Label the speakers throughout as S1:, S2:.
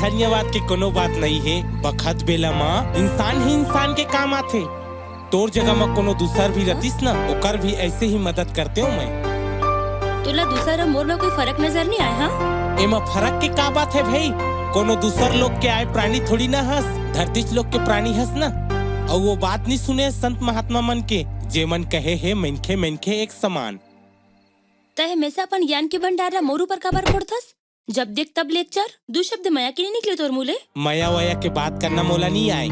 S1: धन्यवाद के कोनो बात नहीं है। बखत बेला माँ इंसान ही इंसान के काम आथे। तोर जगह में कोनो दूसर भी रतीस न, ओकर भी ऐसे ही मदद करते हो मैं।
S2: तुला दूसरा मोर में कोई फर्क नजर नहीं आया? हाँ,
S1: एमा फर्क के का बात है भाई? कोनो दूसर लोग के आए प्राणी थोड़ी ना हंस, धरती लोग के प्राणी हंस ना। और वो बात नहीं सुने संत महात्मा मन के, जे मन कहे है मनखे मनखे एक समान।
S2: तय हमेशा अपन ज्ञान के भंडार मोरू पर कबर फोड़थस। जब देख तब लेक्चर, दो शब्द माया के नहीं निकले तोर मुले।
S1: माया वाया के बात करना मोला नहीं आए।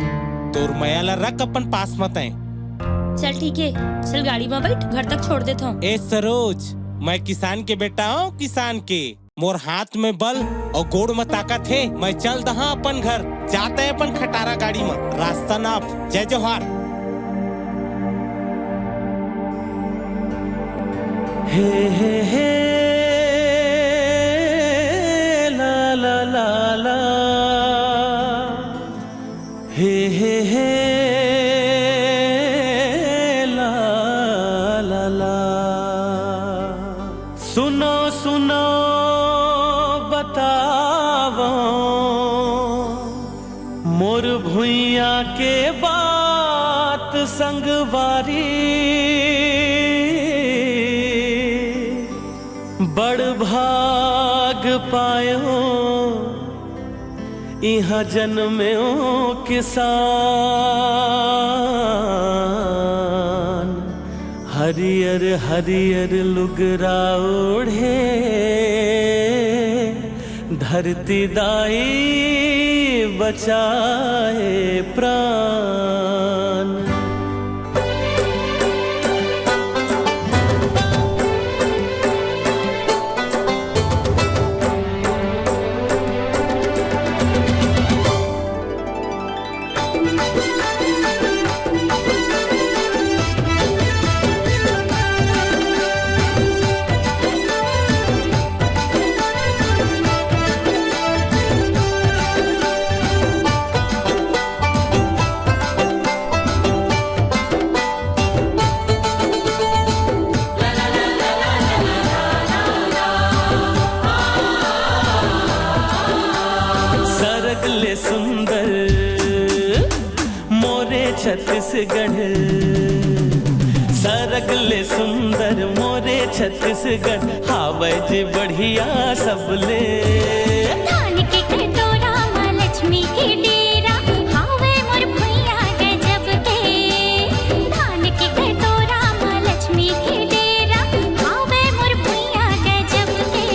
S1: तोर माया ला रख अपन पास मत आए।
S2: चल ठीक है, चल गाड़ी में बैठ, घर तक छोड़ देता हूँ।
S1: ए सरोज, मैं किसान के बेटा हूँ, किसान के। मोर हाथ में बल और गोड़ में ताकत है। मैं चल दहा अपन घर, जाते है अपन खटारा गाड़ी में, रास्ता नाप। जय जोहार। हे ला ला ला ला, हे ला ला ला। सुनो सुनो बतावो मोर भुइया के बात संगवारी। बड़ भाग पायो इहाँ जन्म्यो किसान। हरियर हरियर लुगरा ओढ़े धरती दाई बचाए प्राण। सुंदर मोरे छत्तीसगढ़, सरगले सुंदर मोरे छत्तीसगढ़। हावै जे बढ़िया सबले।
S3: धान के कटोरा माँ लक्ष्मी के डेरा, हावै मोर भैया गजब के। धान के कटोरा माँ लक्ष्मी के डेरा, हावै मोर भैया गजब के।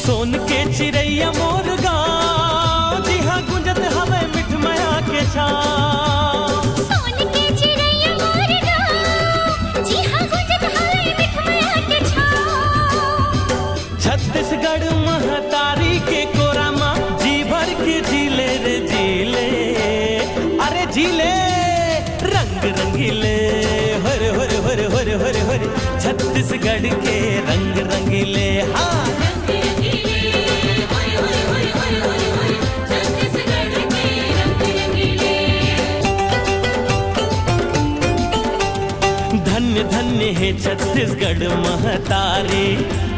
S1: सोन के चिड़ैया मोर गाँव, जिहा गुंजत हवे मिठ माया के छाँव।
S3: सोन के चिड़ैया मोर गाँव, जिहा गुंजत हवे मिठ माया के छाँव।
S1: छत्तीसगढ़ महतारी के कोरा माँ, जी भर के जीले रे जीले। अरे जीले रंग रंगीले, हरे हरे हरे हरे हरे हरे। छत्तीसगढ़ के रंग रंगीले। हाँ धन्य धन्य है छत्तीसगढ़ महतारी,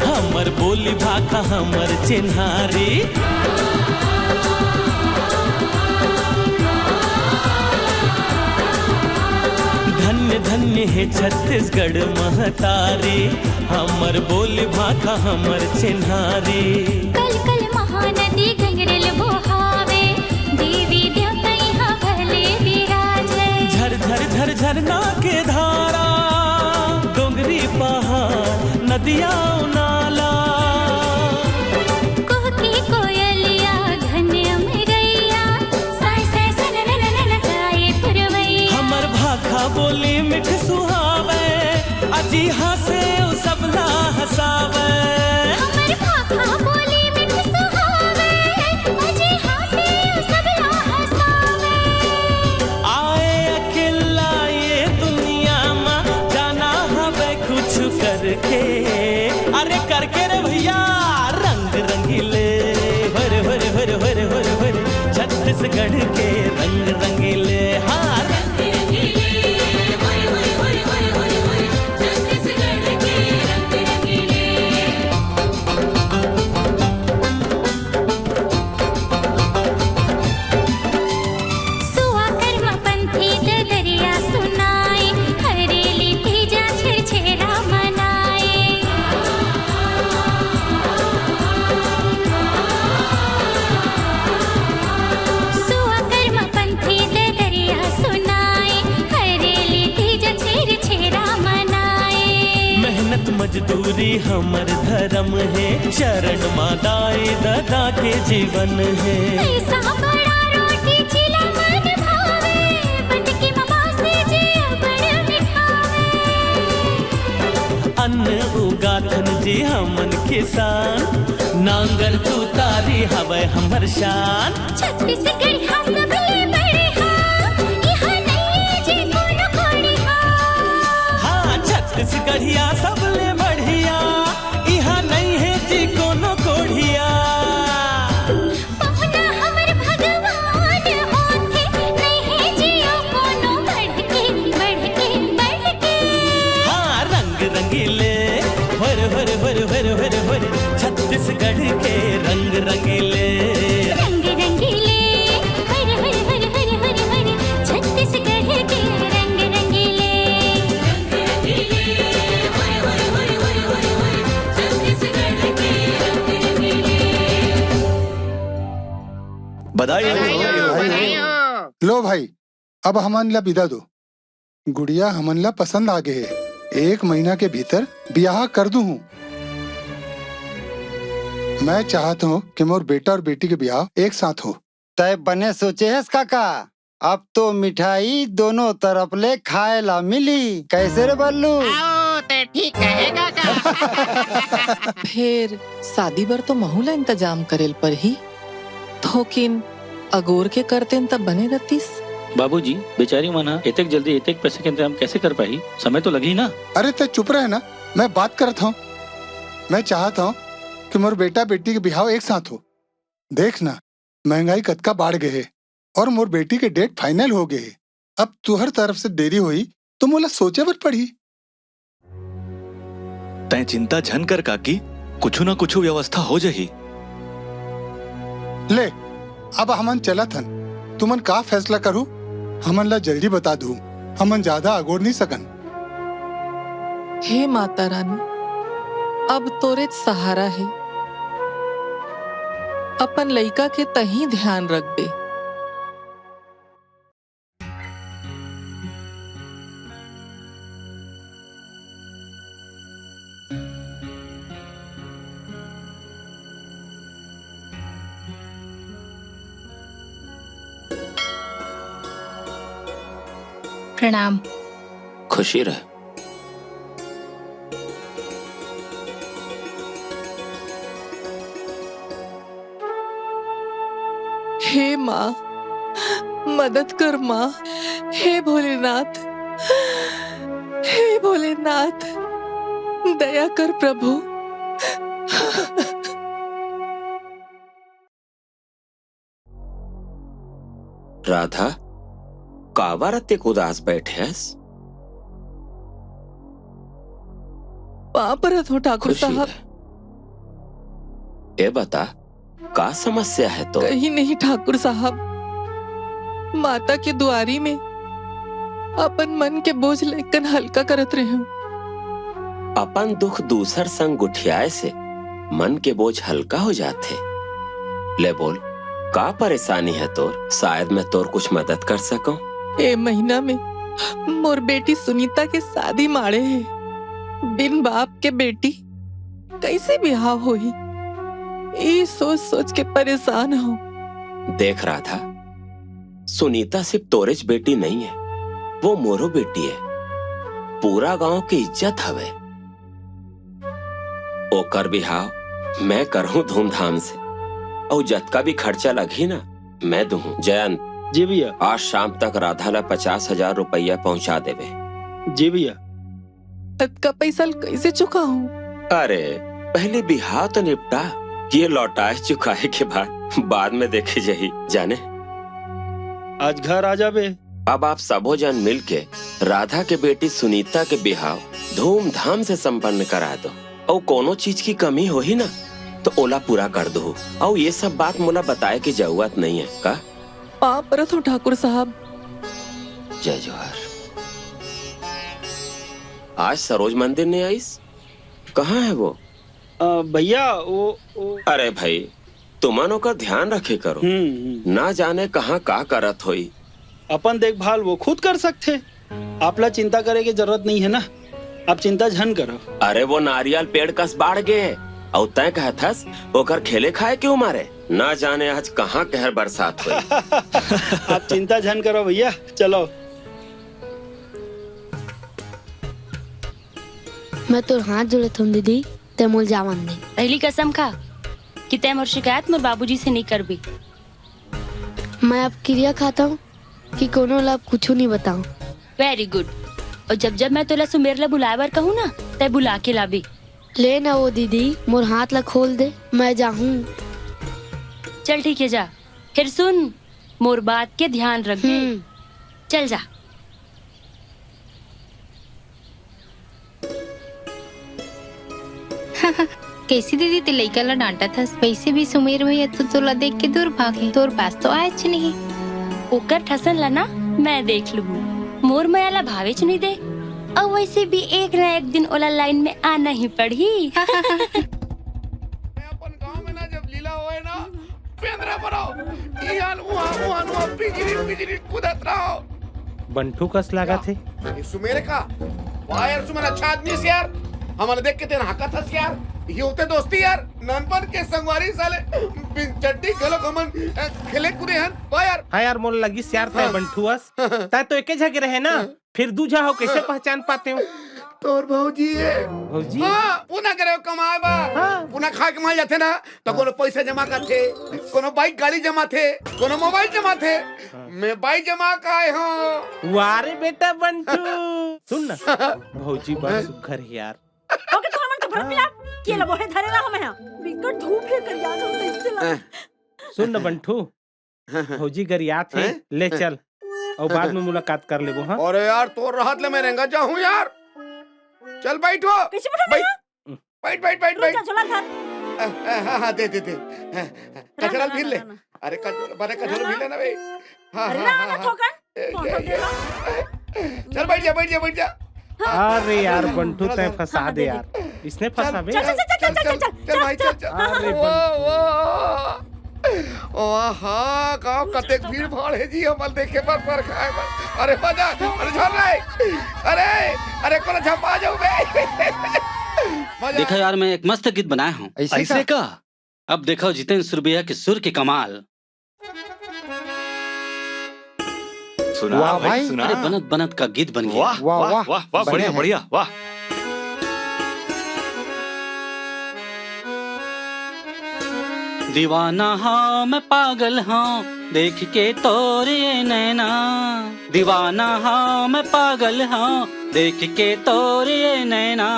S1: हमर बोली भाषा हमर चिन्हारी। धन्य धन्य है छत्तीसगढ़ महतारी, हमर बोली भाषा हमर चिन्हारी।
S3: कल कल महानदी घंगरेल बोहावे, देवी देवता यहाँ भले विराजे।
S1: झर झर झर झरना के धारा, डोंगरी पहाड़ नदिया नाला।
S3: कुहकी कोयलिया घने अमरैया, साय साय सननननन गाए पुरवैया।
S1: हमर भाखा बोली मिठ सुहावे, अजी हंसे उ सबला हसावे।
S3: हमर भाखा बोली मिठ सुहावे, अजी हंसे उ सबला हसावे।
S1: आए अकेला ये दुनिया में, जाना हवे कुछ करके। अरे करके रे भैया रंग रंगीले, हरे हरे हरे हरे हरे हरे। छत्तीसगढ़ के रंग रंगीले। हाँ मजदूरी हमर धर्म है, चरण मादाए दादा के जीवन है।
S3: ऐसा बड़ा रोटी चिला मन भावे, बटकी ममा से जे बड़ मिठावे।
S1: अन्न उगाथन जी हमन किसान, नांगर तू तारी हवे हमर शान।
S3: छत्तीसगढ़ हा सबले बड़े हा, यहाँ नहीं जे कोनो कोड़ी हा।
S1: हाँ छत्तीसगढ़िया सबले बढ़िया, यहाँ नहीं है जी कोनो कोढ़िया।
S3: पहुना हमर भगवान होथे, नहीं है जियो कोनो बढ़के बढ़के बढ़के।
S1: हाँ रंग रंगीले भर भर भर भर भर भर, छत्तीसगढ़ के रंग रंगीले।
S3: रंग रंगीले हर हर हर हर हर हर, छत्तीसगढ़ के रंग रंगीले। रंग रंगीले हर हर हर हर हर हर, छत्तीसगढ़ के रंग रंगीले।
S4: बधाई हो।
S5: लो भाई, अब हमन ला विदा दो। गुड़िया हमन ला पसंद आ गए है, 1 महीना के भीतर ब्याह कर दूं हूँ। मैं चाहता हूँ कि मोर बेटा और बेटी के ब्याह एक साथ हो।
S4: तय बने सोचे है काका, अब तो मिठाई दोनों तरफ ले खाए ला मिली। कैसे रे बल्लू?
S6: ते ठीक कहेगा का।
S7: फिर शादी बर तो महू ला इंतजाम करेल पर ही, थोकिन अगोर के करते तब बने रहतीस।
S8: बाबूजी बेचारी मना इतने जल्दी इतने पैसे के इंतजाम कैसे कर पाई, समय तो लगी ना।
S5: अरे ते चुप रहे ना, मैं बात करता हूँ। मैं चाहता हूँ कि मोर बेटा बेटी के ब्याह एक साथ हो। देख ना, महंगाई कतका बढ़ गए है और मोर बेटी के डेट फाइनल हो गए। अब तुहर तरफ से देरी हुई तो मोला सोचे बर पड़ी।
S9: तय चिंता झन कर काकी, कुछ न कुछ व्यवस्था हो जाही।
S5: ले अब हमन चलत हन, तुमन का फैसला करू हमन ला जल्दी बता दूं। हमन ज्यादा अगोर नहीं सकन।
S7: हे माता रानी, अब तोरे सहारा है, अपन लइका के तही ध्यान रखबे।
S6: प्रणाम।
S8: खुशी रह।
S7: हे माँ, मदद कर माँ। हे भोलेनाथ, हे भोलेनाथ, दया कर प्रभु।
S10: राधा, कावारत एक उदास बैठे हस?
S7: वहाँ पर हो ठाकुर
S10: खुशी
S7: साहब।
S10: है। ए बता, का समस्या है तो?
S7: कहीं नहीं ठाकुर साहब, माता के दुआरी में अपन मन के बोझ लेकर हल्का करत रहे हूँ।
S10: अपन दुख दूसर संग गुठियाए से मन के बोझ हल्का हो जाते। ले बोल, का परेशानी है तोर? शायद मैं तोर कुछ मदद कर सकूं।
S7: ए महीना में मोर बेटी सुनीता के शादी माड़े है। बिन बाप के बेटी कैसे ब्याह होई, ये सोच सोच के परेशान हो।
S10: देख राधा, सुनीता सिर्फ तोरेज बेटी नहीं है, वो मोरो बेटी है। पूरा गांव की इज्जत हवे। ओकर बिहाव मैं करहूं धूमधाम से, और जतका भी खर्चा लगी ना मैं दूं। जयंत
S8: जी भैया।
S10: आज शाम तक राधा ला 50,000 रुपया पहुंचा देवे।
S8: जी भैया।
S7: का पैसा कैसे चुकाऊं?
S10: अरे पहले बिहाव तो निपटा, ये लौटाए चुकाए के बाद में देखे जाही। जाने
S8: आज घर आ जाबे।
S10: अब आप सबो जन मिलके राधा के बेटी सुनीता के बिहाव धूमधाम से संपन्न करा दो, और कोनो चीज की कमी हो ही ना तो ओला पूरा कर दो। और ये सब बात मोला बताए की जरूरत नहीं है का?
S7: पाप परत हूँ ठाकुर साहब।
S10: जय जोहर। आज सरोज मंदिर ने आईस? कहाँ है वो?
S8: भैया वो
S10: अरे भाई, तुमन ओकर ध्यान रखे करो। ना जाने कहाँ का करत होई।
S8: अपन देखभाल वो खुद कर सकते, आपला चिंता करे की जरूरत नहीं है ना। आप चिंता झन करो।
S10: अरे वो नारियल पेड़ कस बाढ़ गए और तय कहथस ओकर खेले खाए क्यों मारे, ना जाने आज कहाँ कहर बरसात हुई।
S8: आप चिंता झन करो भैया, चलो।
S3: मैं तो हाथ जोड़े तुम दीदी, ते मोल जावन दे।
S2: पहली कसम खा कि तय मोर शिकायत मोर बाबूजी से नहीं करबी।
S3: मैं अब क्रिया खाता हूँ कि कोनो लाभ कुछ नहीं बताऊं।
S2: Very good. और जब जब मैं तोला सुमेरला बुलावर कहूँ ना, तय बुला के लाबी।
S3: ले ना वो दीदी, मोर हाथ ला खोल दे, मैं जाहूँ।
S2: चल ठीक है जा। फिर सुन, मोर बात के ध्यान रख दे। चल जा।
S6: कैसी दीदी ते लइका ला डांटा था, वैसे भी सुमेर भैया तो तोला देख के दूर भागे, तोर पास तो आए नहीं।
S2: ओकर ठसन ला ना मैं देख लूँ, मोर मयाला भावेच नहीं दे। और वैसे भी एक न एक दिन ओला लाइन में आना ही पड़ी।
S11: मैं अपन गांव में ना जब लीला होए ना, पेंद्रा बनाओ, ई हाल मुआ बिजली कूदत रहो।
S1: बंटू कस लगा थे
S11: ये सुमेर का वाह यार, सुमेर अच्छा आदमी है यार, हमारे देख के तेरा हका था यार। ये होते दोस्ती यार, ननपन के संगवारी साले बिन चड्डी गलो गमन खेले कूदे हन वाह यार।
S1: हाँ यार, मोल लगी यार तय बंटुअस तय तो एके जगह रहे ना, फिर दूजा हो कैसे पहचान पाते हो?
S11: तोर भौजी है
S1: भौजी।
S11: हाँ, पुना करे कमाए बा, पुना खा के माल जाते ना, तो कोनो पैसा जमा करते, कोनो बाइक गाड़ी जमा थे, कोनो मोबाइल जमा थे। मैं बाइक जमा का आए हूँ।
S1: वारे बेटा बंटू, सुन ना भौजी बड़ा सुघर है यार।
S12: ओके तो हमन के भर मिला के ला बोहे धरे ना हम यहां बिकट धूप है कर याद होता इससे ला।
S1: सुन ना बंटू, भौजी गरिया थे, ले चल और बाद में मुलाकात कर लेबो। हाँ
S11: अरे यार तोर राहत ले मैं रेंगा जाऊं यार। चल बैठो,
S12: कैसे बैठ
S11: बैठ।
S12: चला घर।
S11: हाँ दे कचरा भी ले। अरे बने कचरा भी ले ना भाई। हाँ चल बैठ जा।
S1: अरे यार बंटू तय फंसा दे यार, इसने फंसा बे।
S11: चल भाई चल।
S1: अरे
S11: हाँ गाँव कतेक भीड़ भाड़ है जी, हमल देखे पर खाए पर। अरे मजा, अरे झड़ रहे, अरे कोला झपा जाओ बे।
S13: देखो यार, मैं एक मस्त गीत बनाया हूँ।
S9: ऐसे का?
S13: अब देखो जितेंद्र सुरभिया के सुर के कमाल।
S9: सुना
S4: वाह
S9: भाई,
S4: भाई।
S9: सुना।
S13: अरे बनत बनत का गीत बन गया।
S9: वाह वाह वाह वाह, बढ़िया बढ़िया, वाह।
S13: दीवाना हाँ मैं पागल हाँ, देख के तोरे नैना। दीवाना हाँ मैं पागल हाँ, देख के तोरे नैना।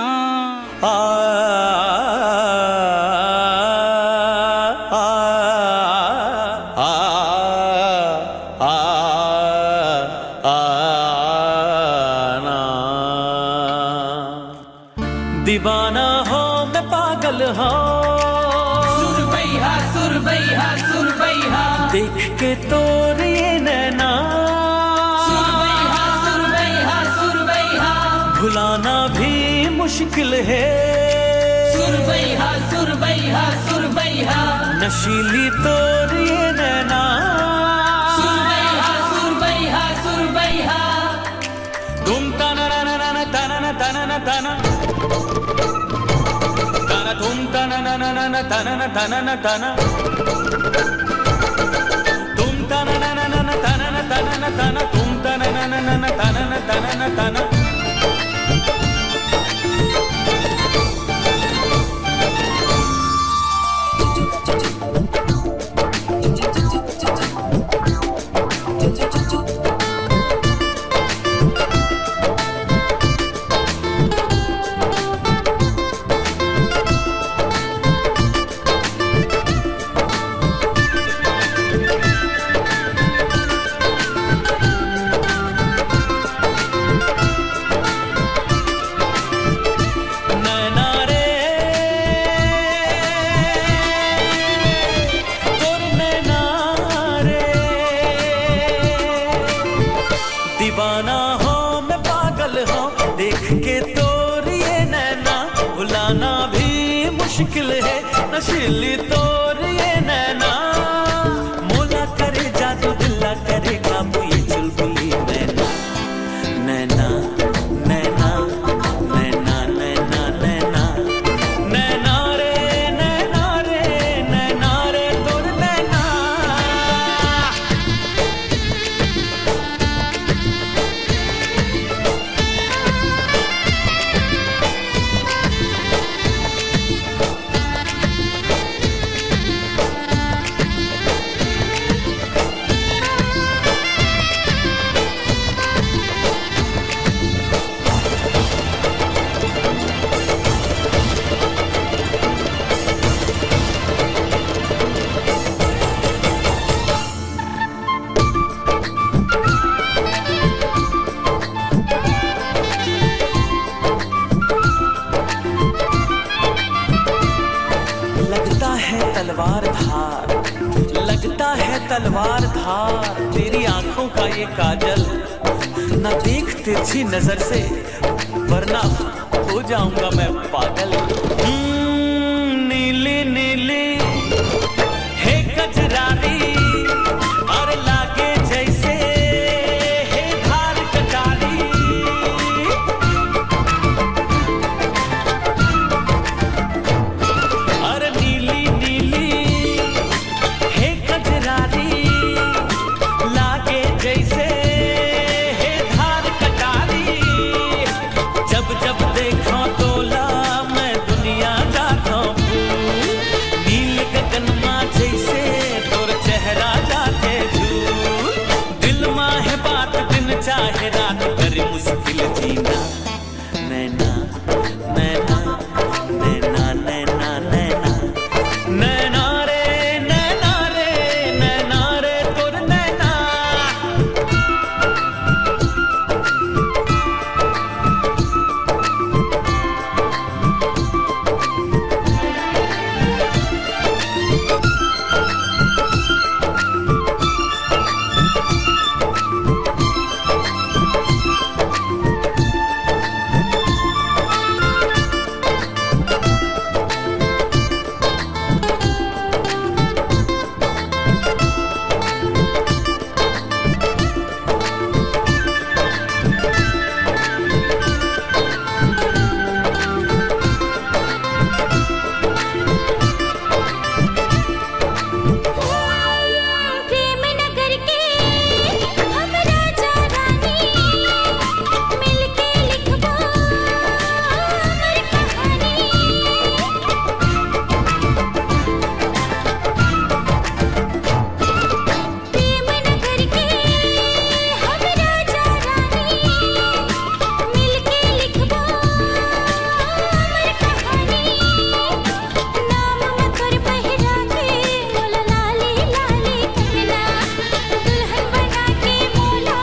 S1: दीवाना हो मैं पागल हो, सुरबैया देख के तोर ये नैना। भुलाना भी मुश्किल है, नशीली तोर ये नैना। तुम तना ना ना ना तना ना तना ना तना तना, तुम तना ना ना ना तना ना तना ना तना, तुम तना ना ना ना तना ना तना ना तना, तुम तना ना ना ना तना ना तना ना तना। दीवाना हो मैं पागल हो, देख के तोर ये नैना। भुलाना भी मुश्किल है, नशीली तोर ये नैना। मोला करे जादू दिल्ला करे काबू ये चुलबुली नैना। नैना नैना नैना तलवार धार, लगता है तलवार धार तेरी आंखों का ये काजल। ना देख तिरछी नजर से वरना हो जाऊंगा मैं पागल। नीली नीली है कजरारी और लागे जैसे है धार कटारी। और नीली नीली है कजरारी लागे जैसे है धार कटारी। जब जब देखो तोला मैं दुनिया जाता हूँ, नील गगनमा जैसे तोर चेहरा जाते झूठ। दिल माँ है बात दिन चाहे रात कर मुश्किल जीना। नैना नैना नैना नैना नैना नैना रे नैना रे नैना रे तोर नैना।
S3: प्रेम नगर के हम राजा रानी मिलके लिखवा अमर कहानी। प्रेम नगर के हम राजा रानी मिलके लिखवा अमर कहानी। नाम मकर पहिरा के मोला लाली लाली कहना, दुल्हन बना के मोला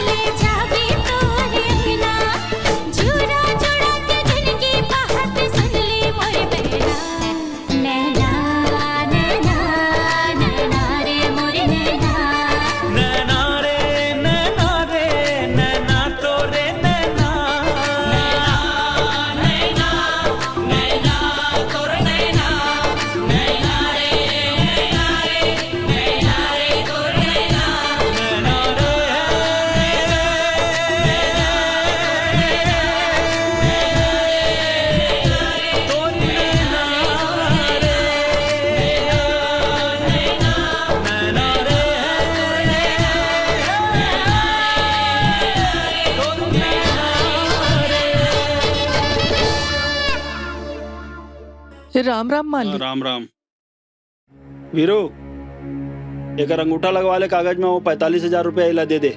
S3: ले जाबे तोरे अंगना। झूरा जोड़ा के जिनकी बात सुन ली मोर बहना। नैना नैना नैना रे मोर नैना।
S1: नैना रे नैना रे नैना तोरे नैना। नैना नैना तोर नैना। नैना रे नैना रे नैना रे तोर नैना। नैना रे तोर नैना रे नैना रे
S7: राम राम मालिक।
S13: राम राम। वीरू, एक अंगूठा लगवा ले कागज में, वो 45,000 रुपया इला दे दे।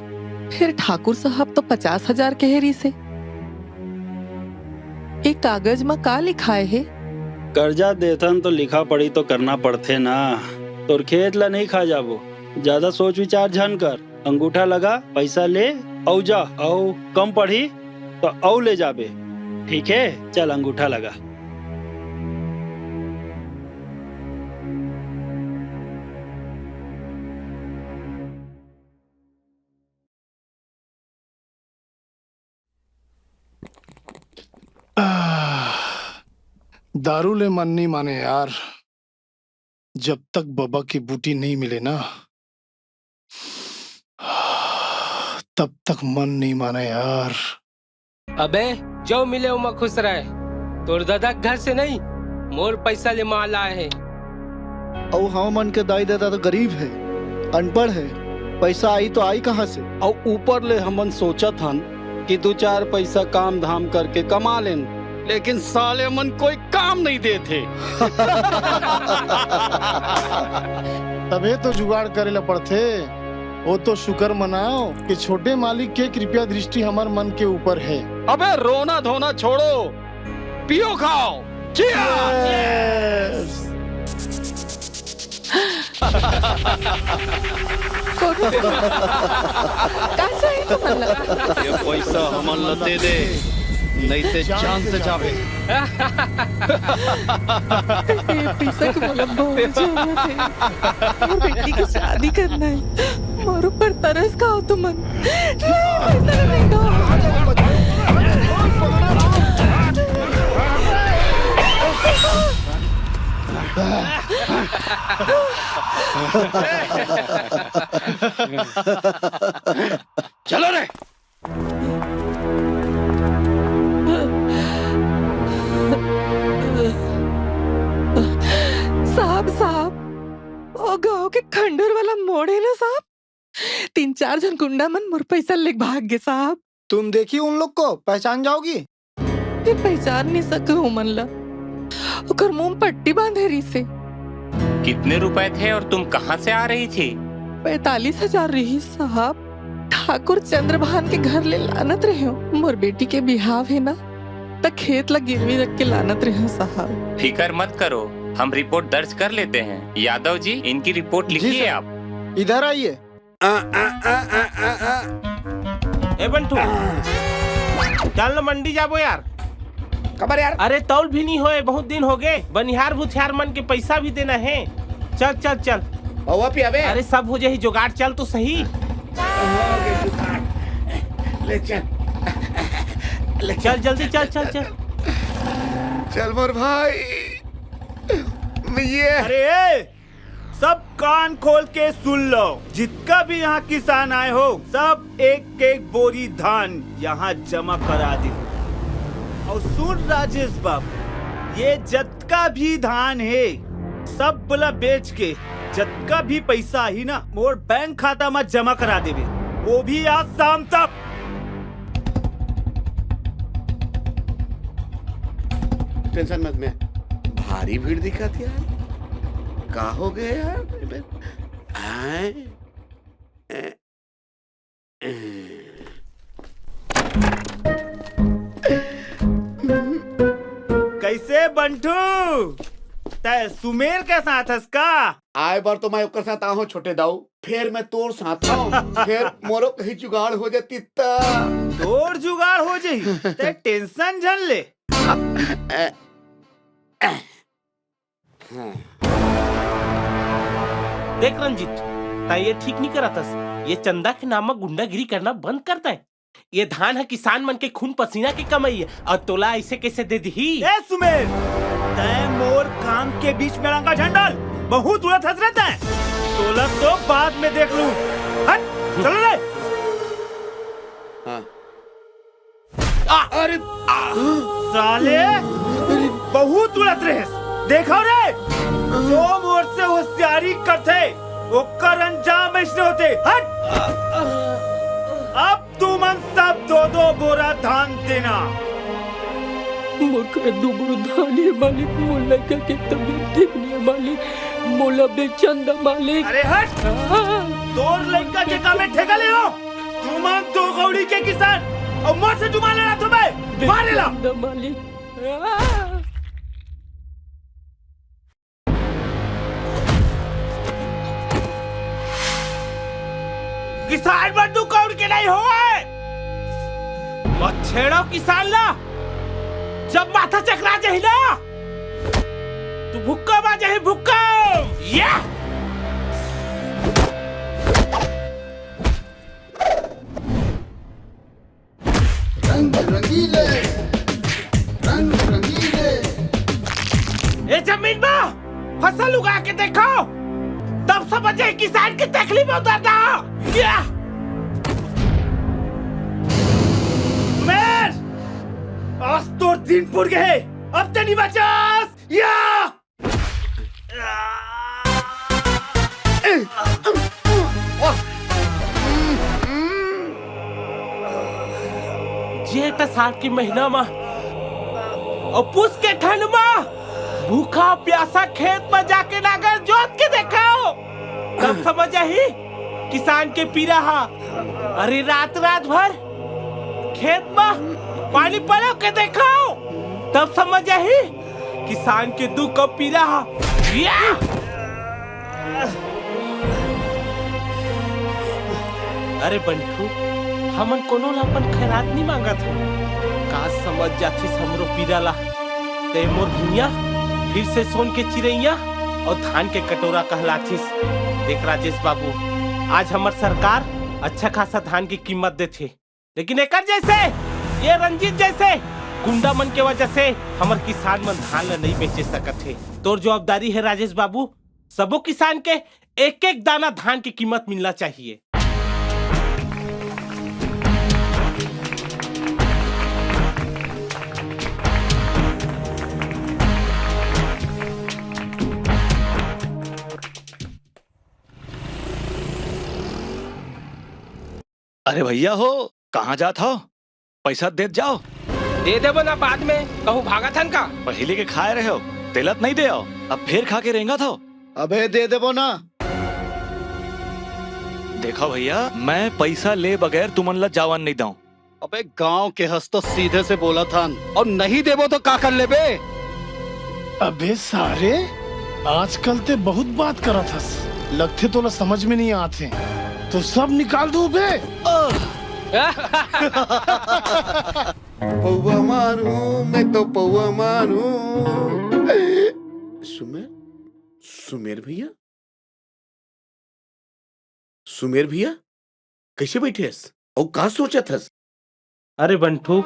S7: फिर ठाकुर साहब तो 50,000 कहेरी से। एक कागज में का लिखाए है?
S13: कर्जा देथन तो लिखा पड़ी तो करना पड़थे ना। तोर खेत ला नहीं खा जाबो, ज्यादा सोच विचार झन कर। अंगूठा लगा, पैसा ले औ जा, औ कम पढ़ी तो औ ले जाबे। ठीक है, चल अंगूठा लगा।
S5: दारू ले मन नहीं माने यार। जब तक बाबा की बूटी नहीं मिले ना, तब तक मन नहीं माने यार।
S14: अबे जो मिले उमा खुश रहे। तोर दादा घर से नहीं मोर पैसा ले माल आए है।
S15: और हम मन के दाई दादा तो गरीब है, अनपढ़ है, पैसा आई तो आई कहाँ से?
S13: और ऊपर ले हमन सोचत हन कि 2-4 पैसा काम धाम करके कमा लेन, लेकिन साले मन कोई काम नहीं देते।
S15: तबे तो जुगाड़ करे ला पड़थे। वो तो शुक्र मनाओ कि छोटे मालिक के कृपया दृष्टि हमार मन के ऊपर है।
S13: अबे रोना धोना छोड़ो, पियो खाओ। Cheers!
S7: कैसा है तो मन लगा?
S13: ये पैसा हमन ल दे दे,
S15: नहीं ते जान से जावे।
S7: पैसा के मतलब बहुत जरूरत है और बेटी की शादी करना है। और ऊपर तरस खाओ तुम मन पैसा लगेगा।
S15: चलो रे।
S7: साहब ओ गाँव के खंडूर वाला मोड़ है ना साहब। 3-4 जन गुंडा मन मोर पैसा ले भाग गए साहब।
S15: तुम देखी उन लोग को पहचान जाओगी?
S7: ये पहचान नहीं सको मन ला। ओकर मुंह पट्टी बांधे रही से।
S10: कितने रुपए थे और तुम कहाँ से आ रही थी?
S7: 45,000 रही साहब। ठाकुर चंद्रभान के घर ले लानत रहे हो। मोर बेटी के बिहाव है ना तक खेत ला गिरवी रख के लानत रहे हो साहब।
S10: फिकर मत करो, हम रिपोर्ट दर्ज कर लेते हैं। यादव जी इनकी रिपोर्ट लिखिए आप।
S15: इधर आइए।
S14: ए बंटू चल न मंडी जाबो यार।
S11: खबर यार।
S14: अरे तौल भी नहीं होए, बहुत दिन हो गए। बनिहार बुथियार मन के पैसा भी देना है। चल चल चल। अरे सब हो जाए जुगाड़, चल तो सही।
S11: ले चल
S14: चल जल्दी चल चल चल
S11: चल मोर भाई। ये
S16: अरे सब कान खोल के सुन लो। जितना भी यहाँ किसान आए हो सब एक एक बोरी धान यहाँ जमा करा दे। और सुन राजेश बाबू, ये जतका भी धान है सब बोला बेच के जतका भी पैसा ही ना मोर बैंक खाता में जमा करा देवे, वो भी आज शाम तक।
S11: टेंशन मत में, भारी भीड़ दिखा थी यार। का हो गया यार?
S16: कैसे बंटू तय सुमेर के साथ का?
S11: आए बार तो मैं ओकर साथ आहूं छोटे दाऊ, फिर मैं तोर साथ आऊं। फिर मोरो कहीं जुगाड़ हो जाती
S16: तोर जुगाड़ हो जाई ते टेंशन झन ले।
S14: देख रंजीत, ता ये ठीक नहीं करा था। ये चंदा के नामक गुंडागिरी करना बंद करता है। ये धान है किसान मन के खून पसीना की कमाई है और तोला ऐसे कैसे दे दी?
S16: ए सुमेर, तय मोर काम के बीच में रंगा झंडल बहुत उलट हंस रहता है। तोला तो बाद में देख लूं। हट चलो रे।
S11: अरे
S16: साले बहुत उलट रहे। देखो रे, जो मोर से होशियारी करते ओकर अंजाम ऐसे होते। हट अब तुम सब 2-2 बोरा धान देना।
S7: मोर दुबरो धान है मालिक। मोला के तबीयत ठीक नहीं है मालिक। मोला बेचंदा मालिक।
S16: अरे हट, तोर लड़का के काम में ठेका ले हो। तुम दो गौड़ी के किसान और मोर से जुमा लेना तुम्हें मारे ला
S7: मालिक।
S14: किसान बंदूक कौन के नहीं हुआ मत छेड़ो किसान ला। जब माथा चकरा जाए ना तू भुक्का बाजे है भुक्का। या
S15: रंग रंगीले, रंग रंगीले।
S14: ए जमीन में फसल उगा के देखो तब समझे किसान की तकलीफ उतरता। या
S16: सुमेर, आज तो दिन पुर गए, अब तो नहीं बचास। या
S14: जेठ साल की महीना में और पुस के ठंड में भूखा प्यासा खेत में जाके नागर जोत के देखाओ तब समझ आई किसान के पीरा हा। अरे रात रात भर खेत में पानी पड़ो के देखाओ तब समझ आई किसान के दुख का पीरा हा। अरे बंटू हमन कोनो लापन खैरात नहीं मांगा था। का समझ जाती हमरो पीराला ते मोर भैया फिर से सोन के चिड़ैया और धान के कटोरा कहलाथिस। देख राजेश बाबू, आज हमार सरकार अच्छा खासा धान की कीमत देथे, लेकिन एकर जैसे ये रंजीत जैसे गुंडा मन के वजह से हमार किसान मन धान ला नहीं बेचे सकत थे। तोर जवाबदारी है राजेश बाबू, सबो किसान के एक एक दाना धान की कीमत मिलना चाहिए।
S9: अरे भैया हो, कहाँ जात हो? पैसा दे जाओ।
S14: दे देबो ना बाद में, कहूँ भागा थन का।
S9: पहले के खाए रहे हो, तेलत नहीं दे आओ, अब फिर खा के रहेगा था।
S15: अबे दे देबो ना।
S9: देखो भैया, मैं पैसा ले बगैर तुमन ला जावन नहीं दूं।
S15: अबे गांव के हंस तो सीधे से बोला था, और नहीं देबो तो का कर लेबे? अबे सारे आजकल ते बहुत बात करत हस, लगते तो समझ में नहीं आते, तो सब निकाल दो बे।
S11: पौवा मारू मैं तो पौवा मारू। सुमेर भैया, सुमेर भैया कैसे बैठे हस और का सोचत हस?
S14: अरे बंटू,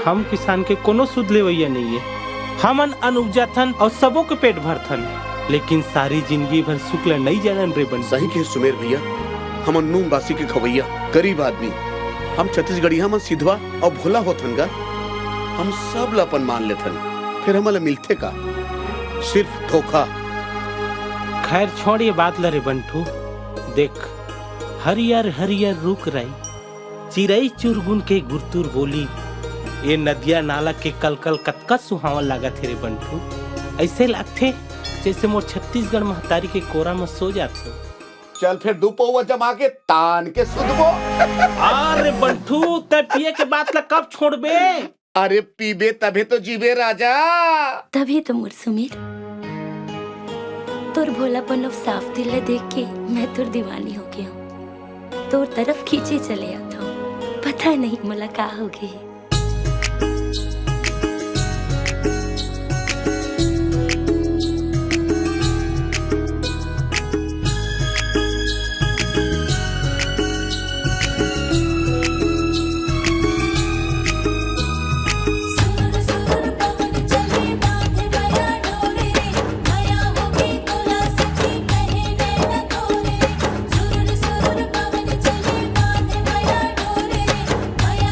S14: हम किसान के कोनो सुध लेवैया नहीं है। हमन अनुपजाथन और सबों के पेट भरथन, लेकिन सारी जिंदगी भर शुक्ल नहीं जानन रे बंटू।
S11: सही कहे सुमेर भैया, हम नून बासी के खवैया गरीब आदमी, हम छत्तीसगढ़िया मन सिधवा और भोला होथन गा, हम सब लापन मान लेथन, फिर हमला मिलते का सिर्फ धोखा।
S14: खैर छोड़ ये बात लरे बंटू, देख हरियर हरियर रुक रही चिरई चुरगुन के गुरतुर बोली, ये नदिया नाला के कलकल कतका सुहावन लागत रे बंटू। ऐसे लागथे जैसे मोर छत्तीसगढ़ महतारी के कोरा में सो जाते।
S11: चल फिर दो पौवा जमा के तान के सुधबो।
S14: अरे बंटू, ते पिए के बात ला कब छोड़बे?
S11: अरे पीबे तबे तो जीवे राजा।
S2: तभी तो मोर सुमीर, तोर भोलापन और साफ दिल ले देख के मैं तोर दीवानी हो गया हूँ। तोर तरफ खींचे चले आता हूँ, पता नहीं मला का हो गई।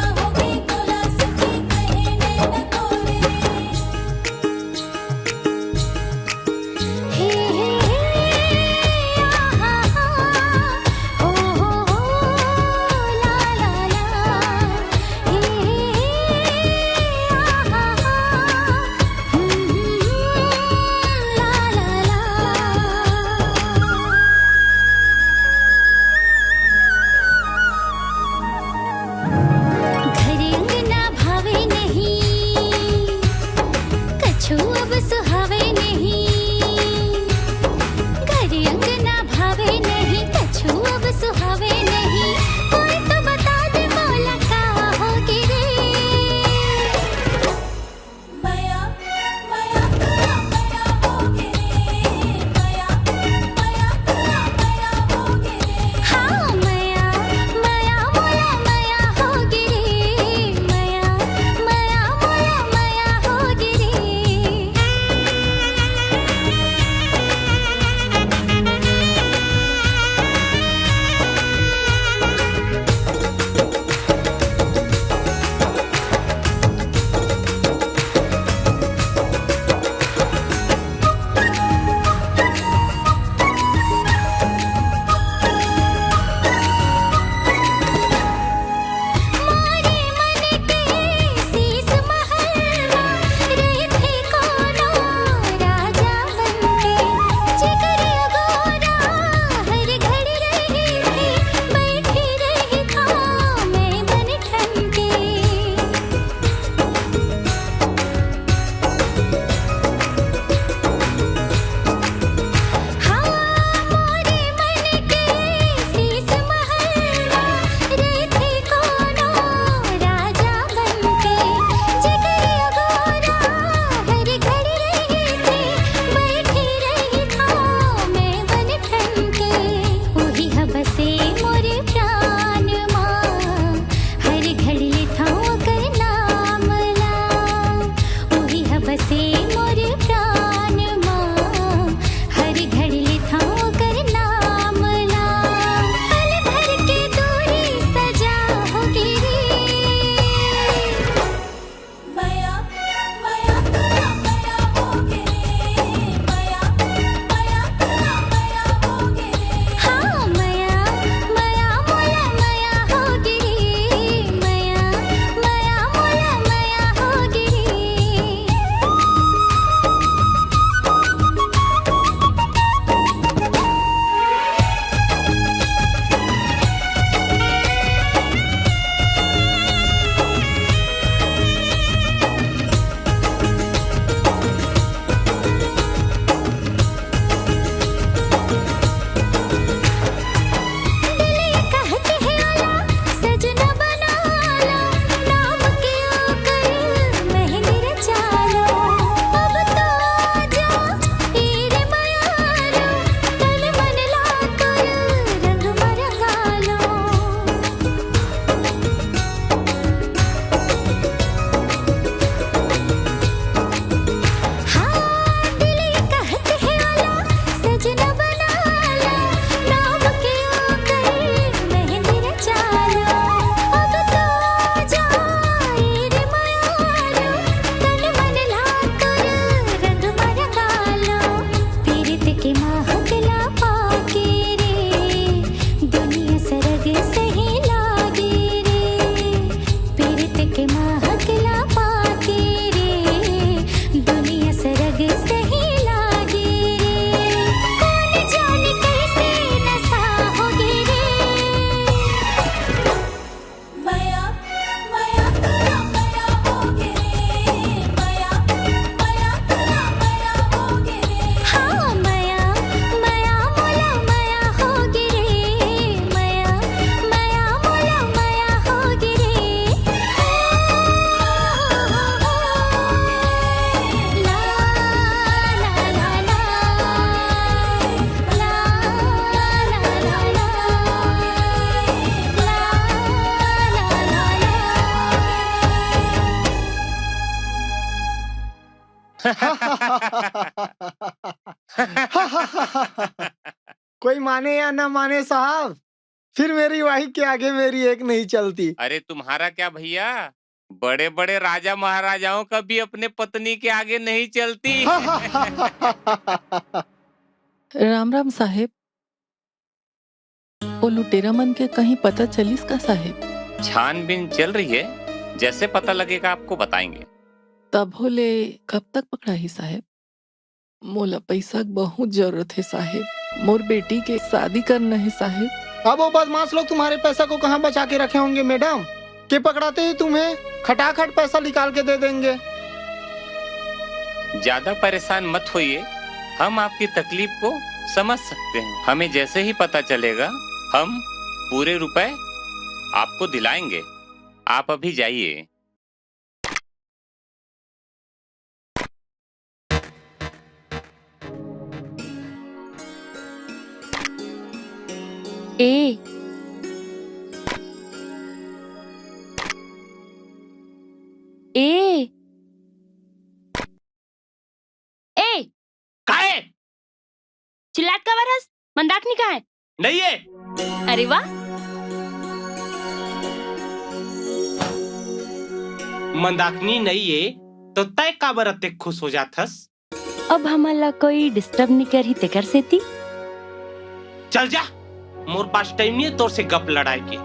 S3: हो गई
S17: कोई माने या ना माने साहब, फिर मेरी वाही के आगे मेरी एक नहीं चलती।
S18: अरे तुम्हारा क्या भैया, बड़े बड़े राजा महाराजाओं का भी अपने पत्नी के आगे नहीं चलती।
S7: राम राम साहेब। वो लुटेरा मन के कहीं पता चलिस का साहेब?
S18: छानबीन चल रही है, जैसे पता लगेगा आपको बताएंगे।
S7: तब होले कब तक पकड़ा ही साहेब? मोला पैसा की बहुत जरूरत है साहेब, मोर बेटी के शादी करना है साहेब।
S17: अब वो बदमाश लोग तुम्हारे पैसा को कहाँ बचा के रखे होंगे मैडम, कि पकड़ाते ही तुम्हें खटाखट पैसा निकाल के दे देंगे।
S18: ज्यादा परेशान मत होइए, हम आपकी तकलीफ को समझ सकते हैं। हमें जैसे ही पता चलेगा हम पूरे रुपए आपको दिलाएंगे। आप अभी जाइए।
S2: ए ए ए
S14: काहे?
S2: चिल्लात का बरस मंदाकिनी कहाँ है?
S14: नहीं है।
S2: अरे वाह,
S14: मंदाकिनी नहीं है तो तय का बरते खुश हो जाथस।
S2: अब हमारा कोई डिस्टर्ब नहीं करी ते कर सेती।
S14: चल जा, मोर पास टाइम नहीं है तोर से गप लड़ाई के।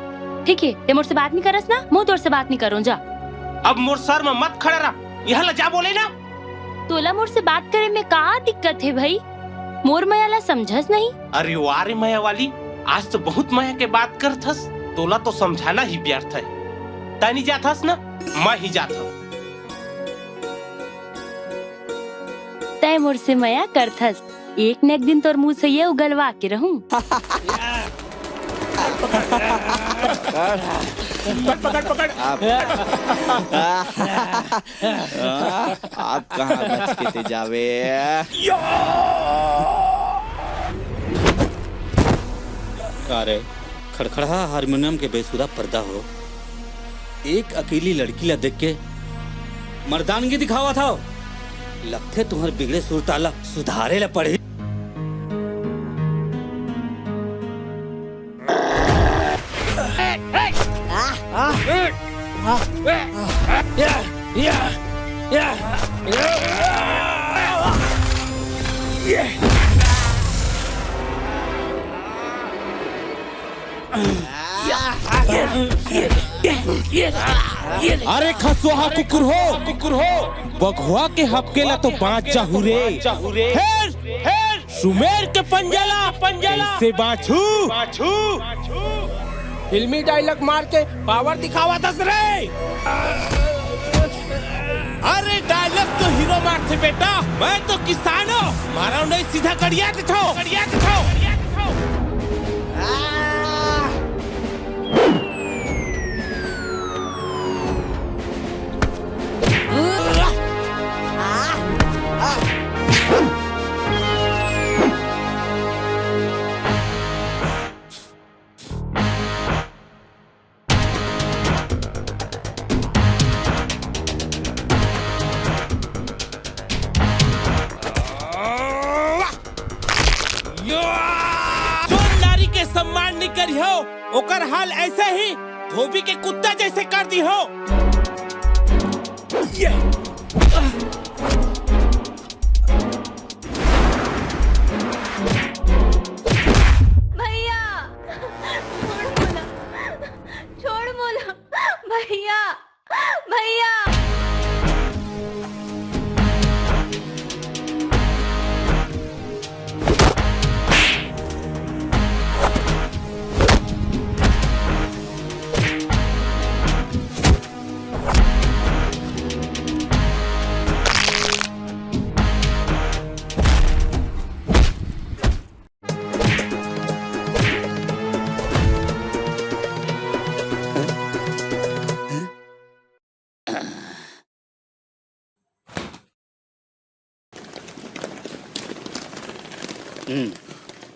S2: ठीक है, ते मोर से बात नहीं करस ना, मुंह तोर से बात नहीं करूँ जा।
S14: अब मोर सर में मत खड़ा रहा, यहाँ ला जा बोले ना।
S2: तोला मोर से बात करे में का दिक्कत है भाई? मोर मयाला समझस नहीं?
S14: अरे वारे माया वाली, आज तो बहुत माया के बात करथस, तोला तो समझाना ही व्यर्थ है। तै नहीं जाथस ना, मैं ही जाता।
S2: तय मोर से मया करथस, एक न एक दिन तोर मुंह से ये उगलवा के रहूं।
S14: पकड़ पकड़।
S19: आप कहाँ बच के ते जावे?
S20: कारे खड़खड़ा हारमोनियम के बेसुरा पर्दा हो, एक अकेली लड़की ला देख के मर्दानगी दिखावा था। लगते तुम्हारे बिगड़े सुरताला सुधारे ला पड़े।
S14: अरे खसुहा कुकुर हो, बघुआ के हपकेला तो बाँच जाहू रे। सुमेर के पंजला से बाछू। फिल्मी डायलॉग मार के पावर दिखावा दस रे। अरे डायलॉग तो हीरो मारते बेटा, मैं तो किसान हूँ, मारा नहीं सीधा कड़िया के ठो। सम्मान नहीं करी हो, ओकर हाल ऐसे ही धोबी के कुत्ता जैसे कर दी हो।
S3: भैया छोड़ बोला भैया भैया।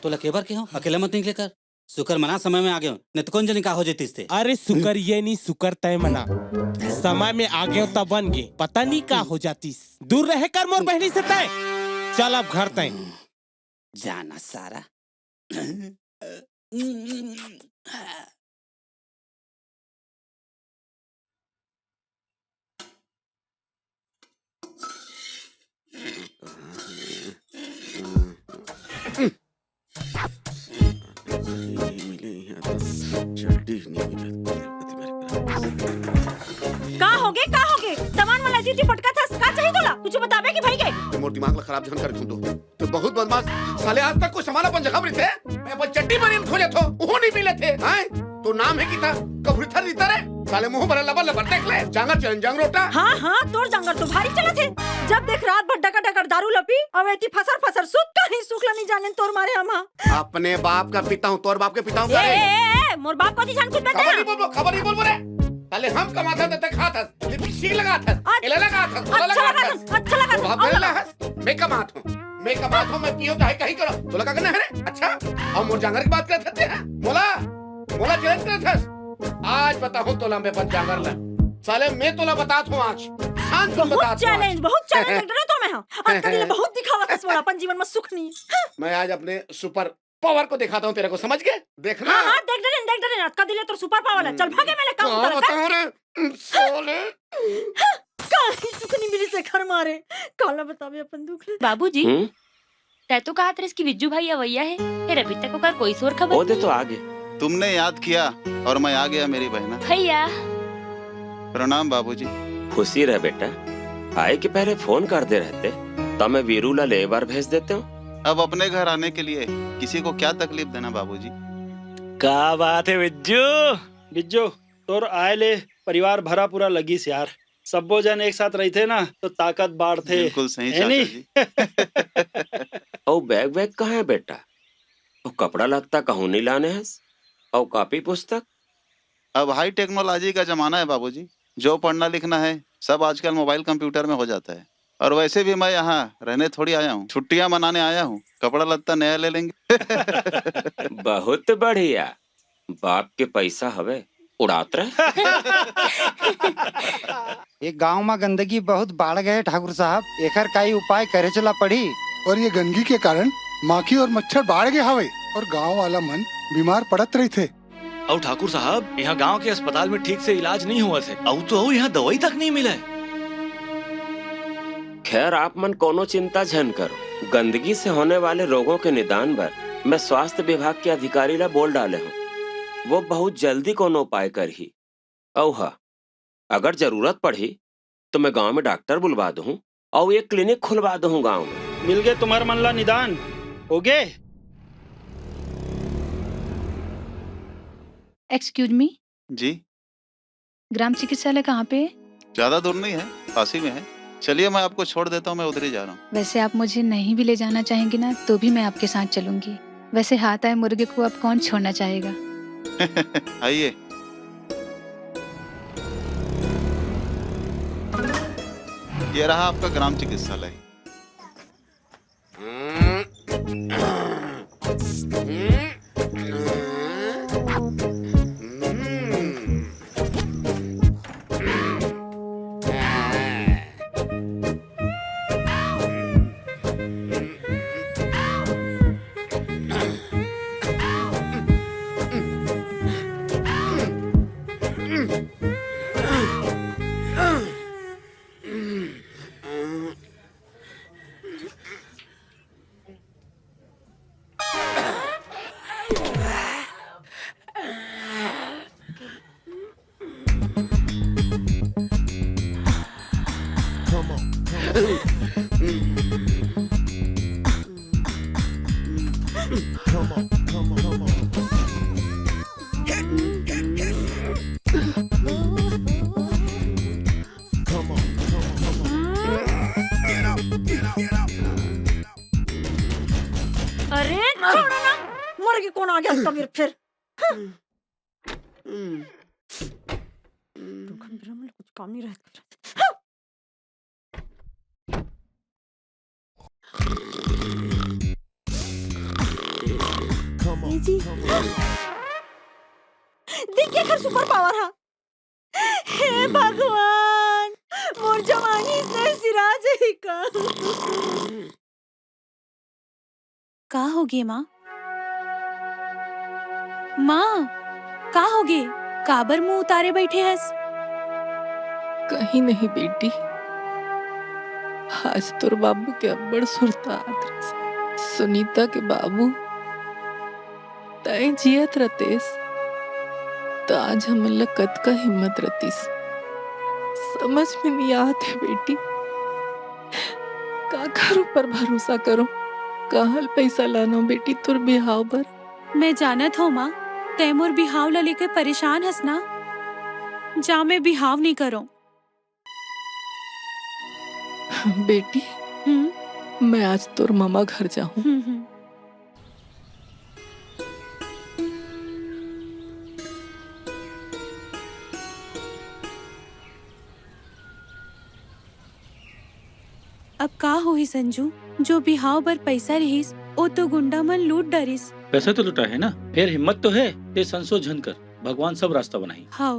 S20: तो लकेबर के हो, अकेला मत निकले कर। शुक्र मना समय में आ गए नहीं तो कौन जनी का हो जाती इससे।
S14: अरे शुक्र ये नहीं शुक्र तय मना समय में आ गए तब बन गए पता नहीं का हो जाती। दूर रहे कर मोर बहनी से तय। चल अब घर तय
S20: जाना सारा।
S12: का हो गए सामान वाला जी पटका था का चाहिए तोला कुछ बताबे कि भाई के
S11: मोर दिमाग ला खराब जन कर दूं तो बहुत बदमाश साले आज तक कोई सामान अपन जगह पर थे। मैं अपन चट्टी पर खोजे थो वो नहीं मिले थे। हैं तो नाम है की था कबूतर रीता रे साले मुंह भरे लबर लबर देख ले जांगर चंजंग रोटा।
S12: हाँ तोर जांगर तो भारी चला थे जब देख रात भर डका डकर दारू लपी अब एती फसर फसर सुत कहीं सुखला नहीं जाने तोर मारे हम
S11: अपने बाप का पिता हूँ तोर बाप के पिता हूँ।
S12: मोर बाप को जान कुछ बता
S11: खबर नहीं बोल बोले साले हम कमाता थे खाता लिपस्टिक लगाता एला लगाता ओला लगाता
S12: अच्छा लगा
S11: बाप बेला मैं कमाता हूँ मैं पियो चाहे कहीं करो तो लगा करना है अच्छा हम मोर जांगर की बात करते हैं मोला चैलेंज करते हैं आज बताओ तोला मैं बन जांगर ला साले मैं तोला बताता हूँ आज शांत को बताता हूँ
S12: बहुत चैलेंज डरा तो मैं हां आज कल बहुत दिखावा का सोना अपन जीवन में सुख नहीं
S11: मैं आज अपने सुपर पावर को दिखाता हूँ तेरे को समझ गए देखना।
S12: हां देख डरे आज का दिले तो सुपर पावर है चल भागे मेरे काम
S11: बता रे साले
S12: कहीं सुख नहीं मिली से घर मारे काला बतावे अपन दुख
S2: बाबूजी तै तो कहा था इसकी बिज्जू भाई अवैया है फिर अभी तक ओकर कोई सोर खबर
S10: ओदे तो आगे
S21: तुमने याद किया और मैं आ गया मेरी बहना।
S2: भैया
S21: प्रणाम बाबूजी।
S10: खुशी रह बेटा आए कि पहले फोन कर दे रहते तब मैं वीरू ला ले बार भेज देते हूँ।
S21: अब अपने घर आने के लिए किसी को क्या तकलीफ देना बाबूजी।
S9: क्या बात है
S13: बिज्जो तोर आए ले परिवार भरा पूरा लगीस यार सबो जन एक साथ रही थे ना तो ताकत बाढ़ थे।
S21: बिल्कुल सही चाचा जी।
S10: और बैग कहाँ है बेटा और कपड़ा लगता कहूँ नहीं लाने है और कॉपी पुस्तक।
S21: अब हाई टेक्नोलॉजी का जमाना है बाबूजी जो पढ़ना लिखना है सब आजकल मोबाइल कंप्यूटर में हो जाता है और वैसे भी मैं यहाँ रहने थोड़ी आया हूँ छुट्टियाँ मनाने आया हूँ एक लत्ता नया ले लेंगे।
S10: बहुत बढ़िया बाप के पैसा हवे उड़ात रहे।
S4: ये गांव में गंदगी बहुत बढ़ गए ठाकुर साहब एकर काई उपाय करे चला पड़ी।
S5: और ये गंदगी के कारण माखी और मच्छर बढ़ गए हवे और गांव वाला मन बीमार पड़त रही थे।
S9: और ठाकुर साहब यहाँ गांव के अस्पताल में ठीक से इलाज नहीं हुआ थे और तो यहाँ दवाई तक नहीं मिला।
S10: खैर आप मन कोनो चिंता झन करो गंदगी से होने वाले रोगों के निदान पर मैं स्वास्थ्य विभाग के अधिकारी ला बोल डाले हूँ वो बहुत जल्दी कोनो उपाय कर ही। औहा अगर जरूरत पड़ी तो मैं गांव में डॉक्टर बुलवा दूँ और एक क्लिनिक खुलवा दूँ गांव में।
S13: मिल गए तुम्हारे मन ला निदान हो गए।
S22: एक्सक्यूज मी
S21: जी
S22: ग्राम चिकित्सालय कहाँ पे?
S21: ज्यादा दूर नहीं है पास ही में है चलिए मैं आपको छोड़ देता हूँ मैं उधर ही जा रहा हूँ।
S22: वैसे आप मुझे नहीं भी ले जाना चाहेंगे ना तो भी मैं आपके साथ चलूंगी। वैसे हाथ आए मुर्गे को अब कौन छोड़ना चाहेगा।
S21: आइए ये रहा आपका ग्राम चिकित्सालय।
S12: अरे छोड़ो ना मुर्गी कौन आ गया तब फिर कुछ काम नहीं रहता। माई जी देखिए कर सुपर पावर हा। हे भगवान मोर जवानी से सिरा जाई
S22: का होगे माँ? माँ का होगे? काबर मुंह उतारे बैठे हस?
S7: कहीं नहीं बेटी, आज तोर बाबू के अब्बड़ सुरतात रस। सुनीता के बाबू तय जियत रतेस तो आज हम लकत का हिम्मत रतीस। समझ में नहीं आते बेटी, का करूं पर भरोसा करो। कहल पैसा लानो बेटी तोर बिहाव पर।
S22: मैं जानत हो माँ, तैमूर बिहाव ला लेकर परेशान हस ना। जा मैं बिहाव नहीं करो।
S7: बेटी मैं आज तोर मामा घर जाऊं।
S22: अब का होई संजू, जो बिहाव बर पैसा रहीस ओ तो गुंडा मन लूट डरिस।
S13: पैसा तो लुटा है ना, फिर हिम्मत तो है। ते संशोधन कर, भगवान सब रास्ता बनाई।
S22: हाँ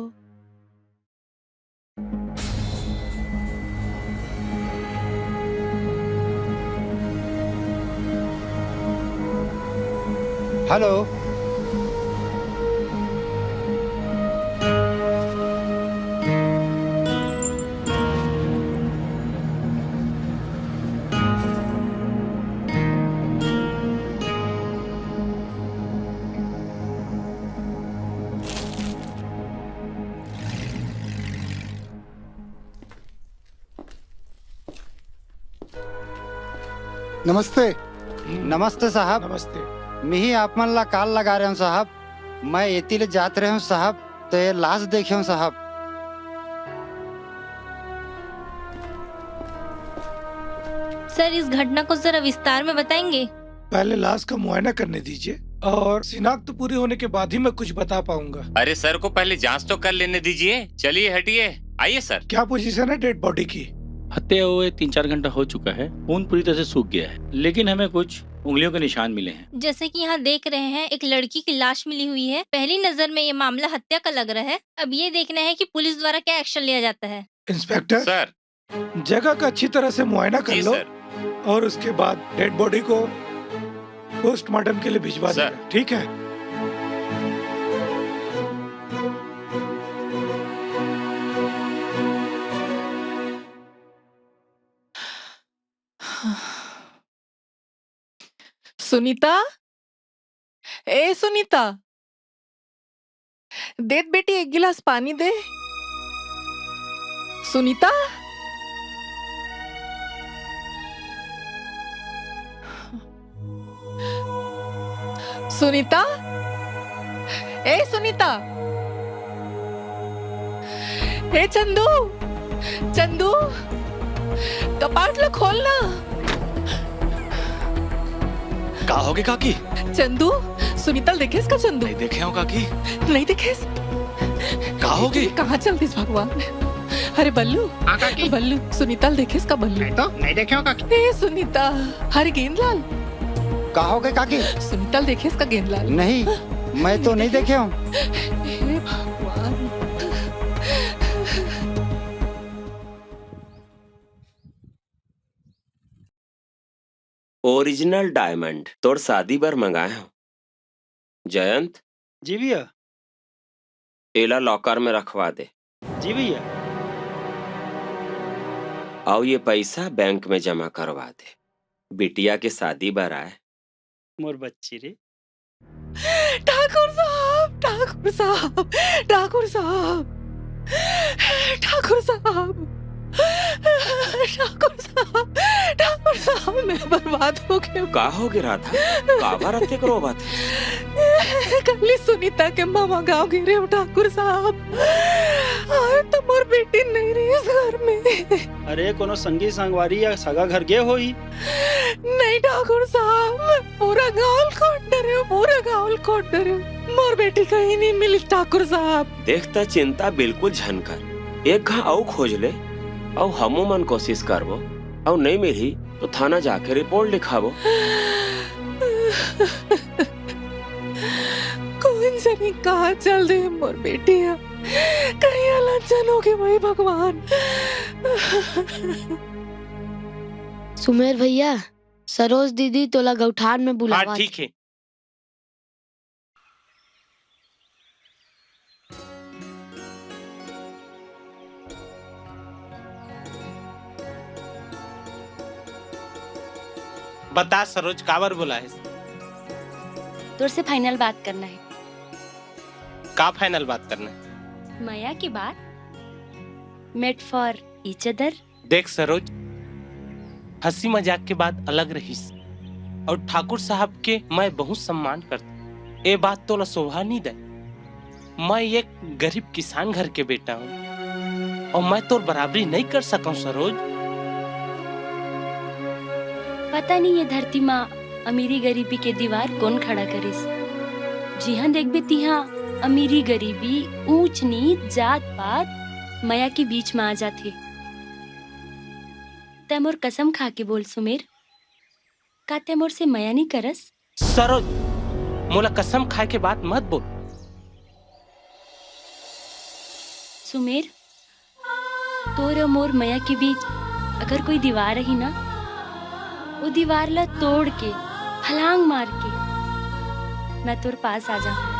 S4: हेलो
S5: नमस्ते।
S4: नमस्ते साहब।
S15: नमस्ते।
S4: मिही आप मन ला काल लगा रहे हूँ साहब। मैं एती ले जात रहे हूँ साहब, तो ये लाश देखे हूँ साहब।
S2: सर इस घटना को जरा विस्तार में बताएंगे?
S15: पहले लाश का मुआयना करने दीजिए और शिनाख्त पूरी होने के बाद ही मैं कुछ बता पाऊंगा।
S18: अरे सर को पहले जांच तो कर लेने दीजिए। चलिए हटिए, आइए सर।
S15: क्या पोजीशन है डेड बॉडी की?
S13: हत्या हुए 3-4 घंटा हो चुका है, खून पूरी तरह से सूख गया है, लेकिन हमें कुछ उंगलियों के निशान मिले हैं।
S2: जैसे कि यहाँ देख रहे हैं एक लड़की की लाश मिली हुई है। पहली नजर में ये मामला हत्या का लग रहा है। अब ये देखना है कि पुलिस द्वारा क्या एक्शन लिया जाता है।
S15: इंस्पेक्टर
S18: सर,
S15: जगह का अच्छी तरह से मुआयना कर लो और उसके बाद डेड बॉडी को पोस्टमार्टम के लिए भिजवा देना, ठीक है?
S7: सुनीता, ए सुनीता, दे बेटी एक गिलास पानी दे। सुनीता, सुनीता, ए सुनीता, ए चंदू, चंदू, कपाट लो खोलना।
S9: का होगे काकी?
S7: चंदू, सुनीता देखेस का? चंदू
S9: नहीं देखे हो काकी।
S7: नहीं देखेस?
S9: का होगे?
S7: कहाँ चलतीस भगवान? अरे बल्लू, बल्लू, सुनीता देखेस का? बल्लू
S17: तो नहीं देखे हो काकी।
S7: ए सुनीता, अरे गेंदलाल
S4: का होगे काकी?
S7: सुनीता देखेस का? गेंदलाल
S4: नहीं, मैं तो नहीं देखे हूँ।
S7: हे भगवान।
S10: ओरिजिनल डायमंड तोर शादी बर मंगाए हूँ। जयंत
S13: जी भैया।
S10: एला लॉकर में रखवा दे।
S13: जी भैया।
S10: आओ ये पैसा बैंक में जमा करवा दे। बिटिया के शादी बर आए।
S13: मोर बच्ची रे।
S7: ठाकुर साहब, ठाकुर साहब, ठाकुर साहब, ठाकुर साहब, ठाकुर साहब, ठाकुर साहब, मैं बर्बाद हो गया।
S10: का हो गया राधा? काबा रत्ते करो बात।
S7: कल सुनीता के मामा गांव गिरे हो ठाकुर साहब। आए तो मोर बेटी नहीं रही इस घर में।
S13: अरे कोनो संगी संगवारी या सगा घर गए हो ही?
S7: नहीं ठाकुर साहब, मैं पूरा गांव खोट डरे हूँ, पूरा गांव खोट डरे हूँ। मोर बेटी कहीं नहीं मिली ठाकुर साहब।
S10: देखता चिंता बिल्कुल झन कर। एक घा आओ खोज ले और हमू मन कोशिश करबो और नहीं मिली तो थाना जाके रिपोर्ट लिखाबो।
S7: जानी कहाँ चल रही मोर बेटी है, कहीं अलंचन हो गई वही भगवान।
S6: सुमेर भैया, सरोज दीदी तोला गौठान में बुलावा।
S14: हाँ ठीक है। बता सरोज, काबर बोला है?
S2: तोर से फाइनल बात करना है।
S14: का फाइनल बात करना है?
S2: माया की बात। Made for each other.
S14: देख सरोज, हंसी मजाक के बाद अलग रहीस और ठाकुर साहब के मैं बहुत सम्मान करता। ये बात तो शोभा नहीं दे। मैं एक गरीब किसान घर के बेटा हूँ और मैं तो बराबरी नहीं कर सकूं सरोज।
S2: पता नहीं ये धरती माँ अमीरी गरीबी के दीवार कौन खड़ा करिस। जिहां देखबे तिहां अमीरी गरीबी, ऊंच नीच, जात पात माया के बीच में आ जाते। तै मोर कसम खा के बोल सुमेर, का तै मोर से माया नहीं करस?
S14: सरोज, मोला कसम खाए के बात मत बोल।
S2: सुमेर, तोर और मोर माया के बीच अगर कोई दीवार रही ना, वो दीवार ला तोड़ के हलांग मार के मैं तोर पास आ जाऊं।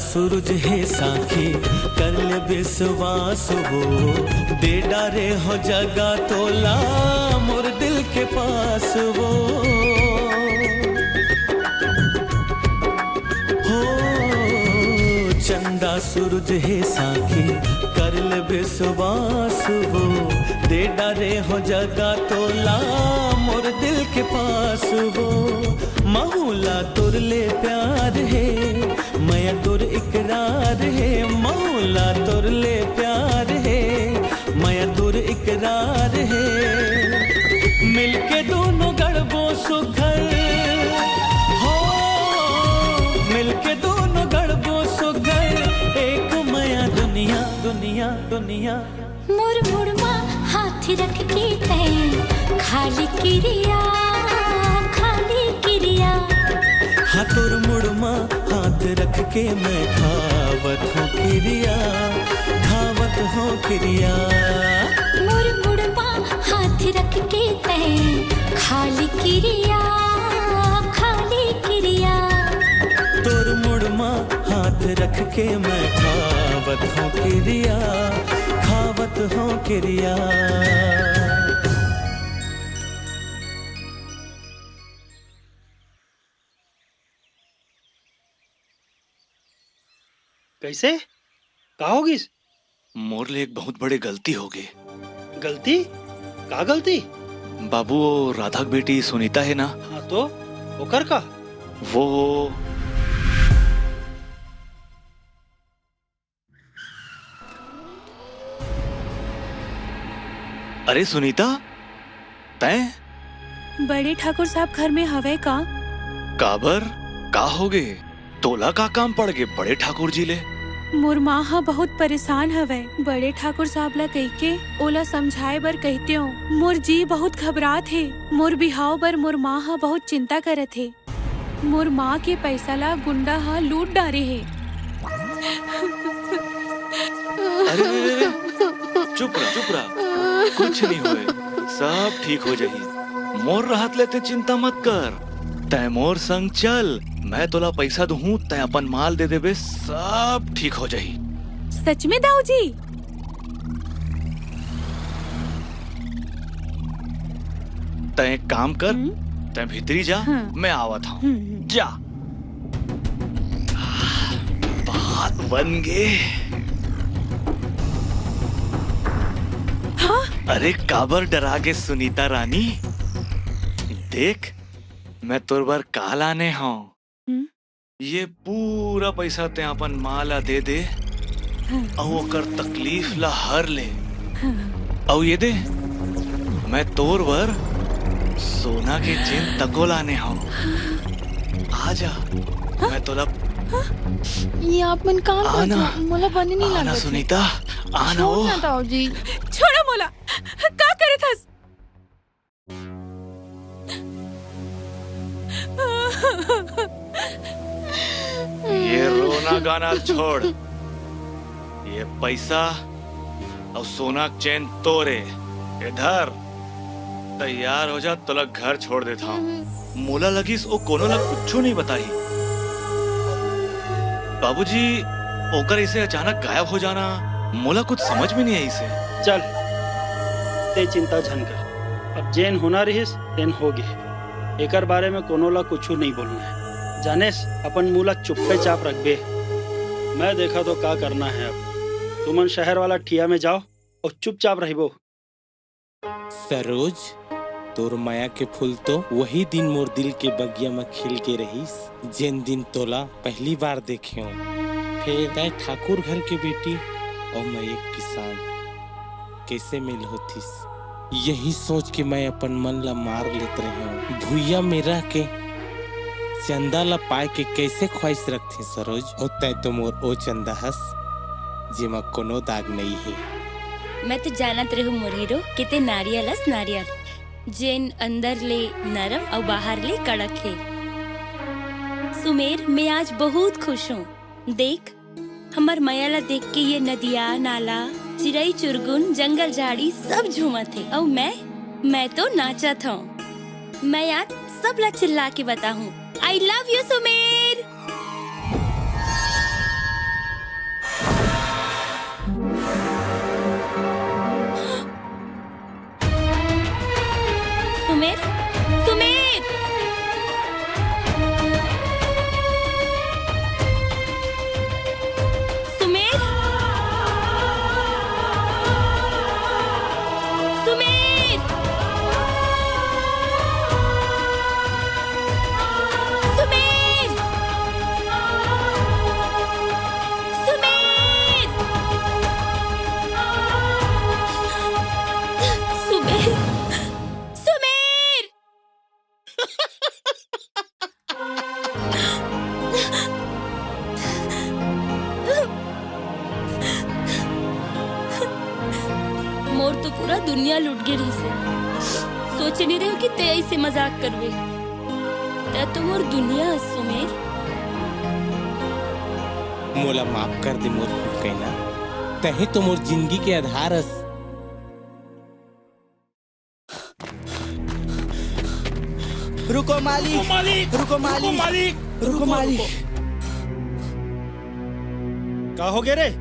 S1: सूरज है साखी कर ले विश्वास हो, दे डारे हो जगा तोला मोर दिल के पास वो हो। चंदा सूरज है साखी कर ले विश्वास हो, दे डारे हो जगा तोला मोर दिल के पास वो। महुला तुर ले प्यार है मैं तुर इकरार है, महुला तुर ले प्यार है मैं तुर इकरार है। मिलके दोनों गढ़बो सुघर हो, मिलके दोनों गढ़बो सुघर एक माया दुनिया दुनिया दुनिया।
S3: मोर मुड़मा हाथ रख के तय खाली किरिया खाली किरिया।
S1: हाँ तोर मुड़मा हाथ रख के मैं खावत हूँ क्रिया खावत हूँ क्रिया।
S3: मोर मुड़मा हाथ रख के तय खाली किरिया खाली किरिया।
S1: तोर मुड़मा हाथ रख के मैं खावत हूँ क्रिया खावत हूँ क्रिया।
S13: कैसे का होगी?
S9: मोर ले एक बहुत बड़ी गलती हो गई।
S13: गलती का गलती?
S9: बाबू वो राधा की बेटी सुनीता है ना?
S13: हाँ तो ओकर का?
S9: वो अरे सुनीता तैं
S8: बड़े ठाकुर साहब घर में हवे का?
S9: काबर का हो गए? तोला का काम पड़ गए बड़े ठाकुर जी ले?
S8: मोर माँ हा बहुत परेशान हवे, बड़े ठाकुर साहब ला कह के ओला समझाए बर कहते हो। मोर जी बहुत घबरात है, मोर बिहाव बर मोर माँ हा बहुत चिंता करत है। मोर माँ के पैसा ला गुंडा हा लूट डारे है।
S9: अरे चुप रहा कुछ नहीं हुए, सब ठीक हो जाही। मोर राहत लेते चिंता मत कर, तै मोर संग चल, मैं तोला पैसा दूँ, तै अपन माल दे देबे, सब ठीक हो जाही।
S8: सच में दाऊ जी?
S9: तै एक काम कर, तै भीतरी जा, मैं आवत हूँ। जा बात बन गए।
S8: हाँ?
S9: अरे काबर डरा के सुनीता रानी, देख मैं तोर बार काल आने हूँ। ये पूरा पैसा ते अपन माला दे दे और ओकर तकलीफ ला हर ले। और ये दे मैं तोर बर सोना के चेन तको लाने हूँ। आजा मैं तोला
S6: ये आप मन काम
S9: आना,
S6: मोला बने नहीं
S9: आना
S6: लागत।
S9: सुनीता आना वो।
S6: छोड़ ना दाऊ जी।
S8: छोड़ो मोला, का करे थस?
S9: ये रोना गाना छोड़, ये पैसा और सोना चैन तोरे। इधर तैयार हो जा, तोला घर छोड़ देता हूँ। मोला लगी ओ कोनो ला कुछ नहीं बताई। बाबूजी ओकर इसे अचानक गायब हो जाना मोला कुछ समझ में नहीं आई इसे।
S13: चल ते चिंता झन कर, अब जेन होना रहिस तेन हो गए। एकर बारे में कोनो ला कुछ नहीं बोलना है। जानेस अपन मुला चुप्पे चाप रखबे। मैं देखा तो का करना है। अब तुमन शहर वाला ठिया में जाओ और चुपचाप रहिबो।
S23: सरोज तोर माया के फूल तो वही दिन मोर दिल के बगिया में खिल के रहीस, जिन दिन तोला पहली बार देखे हो। फिर तय ठाकुर घर के बेटी और मैं एक किसान, कैसे मिल होतीस? यही सोच के मैं अपन मन ला मार लेत रही हूँ। भूया में रह के चंदा ला पाए के कैसे ख्वाहिश रखती सरोज? होता है तो मोर ओ चंदा हस जेमा कोनो दाग नहीं है।
S2: मैं तो जानत रहूं मोर हीरो किते नारियल हस नारियल, जेन अंदर ले नरम और बाहर ले कड़क है। सुमेर मैं आज बहुत खुश हूँ। देख हमार माया ला देख के ये नदिया नाला चिड़ई चुरगुन जंगल झाड़ी सब झूमत है और मैं तो नाचत हूँ। मैं आज सब ला चिल्ला के बताऊँ, आई लव यू सुमेर। पूरा दुनिया लूट गे रही से सोच नहीं रहे कि ते ऐसे मजाक करवे ते तो मोर दुनिया सुमेर।
S23: मोला माफ कर दे मोर फूल कहना, तहे तो मोर जिंदगी के आधार हस।
S16: रुको मालिक, रुको मालिक, रुको मालिक।
S13: का हो गया रे?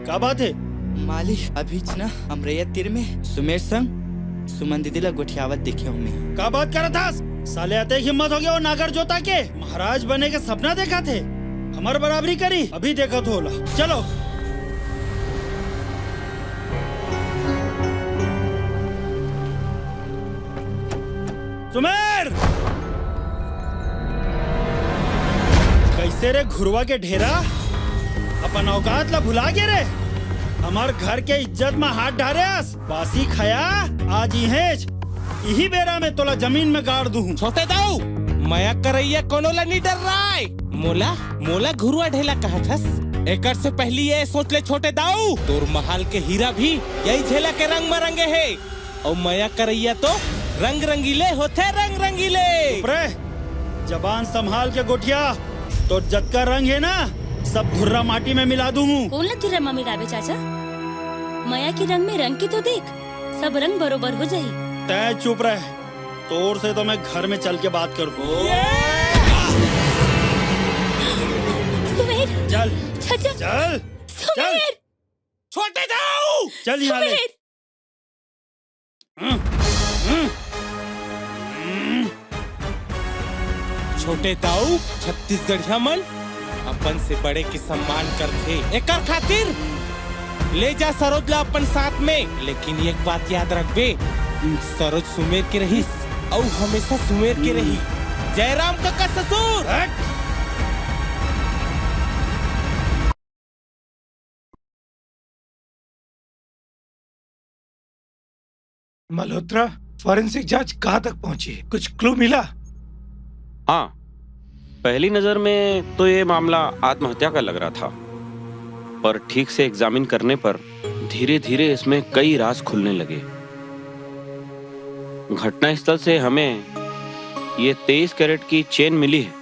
S13: का बात है?
S16: मालिक अभी ना हम रैयत तीर में सुमेर संग सुमन दीदी ला गोठियावत देखे हूँ मैं।
S13: का बात कर रहा था? साले आते ही हिम्मत हो गया वो नागर जोता के महाराज बने के सपना देखा थे, हमार बराबरी करी, अभी देखा तो होला। चलो सुमेर, कैसे रे घुरवा के ढेरा, अपन औकात ला भुला गए रे। हमार घर के इज्जत में हाथ डारेस, बासी खाया आज यही बेरा में तोला जमीन में गाड़ दूं।
S23: छोटे दाऊ मया करैया कोनो ला नहीं डर रहा है। मोला मोला घुरुआ ढेला कहा थस, एकर से पहली ये सोच ले छोटे दाऊ, तोर महल के हीरा भी यही झेला के रंग में रंगे है, और मया करैया तो रंग रंगीले होते, रंग रंगीले।
S13: जबान संभाल के गोठिया, तो जत का रंग है ना सब धुर्रा माटी में मिला दूं।
S2: कौन ला धुर्रा में मिलावे चाचा? माया के रंग में रंग की तो देख, सब रंग बरोबर हो जाही।
S13: तय चुप रह, तोर से तो मैं घर में चल के बात करूँ।
S2: सुमेर
S13: चल
S2: चाचा,
S13: चल
S2: सुमेर,
S23: छोटे दाऊ
S13: चल यहाँ ले।
S23: छोटे दाऊ छत्तीसगढ़िया मन अपन से बड़े के सम्मान करते, एकर खातिर ले जा सरोज ला अपन साथ में। लेकिन एक बात याद रखबे, सरोज सुमेर के रही और हमेशा सुमेर के रही। जयराम का ससुर।
S14: मल्होत्रा, फॉरेंसिक जांच कहाँ तक पहुंची? कुछ क्लू मिला?
S10: हाँ, पहली नजर में तो ये मामला आत्महत्या का लग रहा था, पर ठीक से एग्जामिन करने पर धीरे धीरे इसमें कई राज खुलने लगे। घटनास्थल से हमें ये 23 कैरेट की चेन मिली है,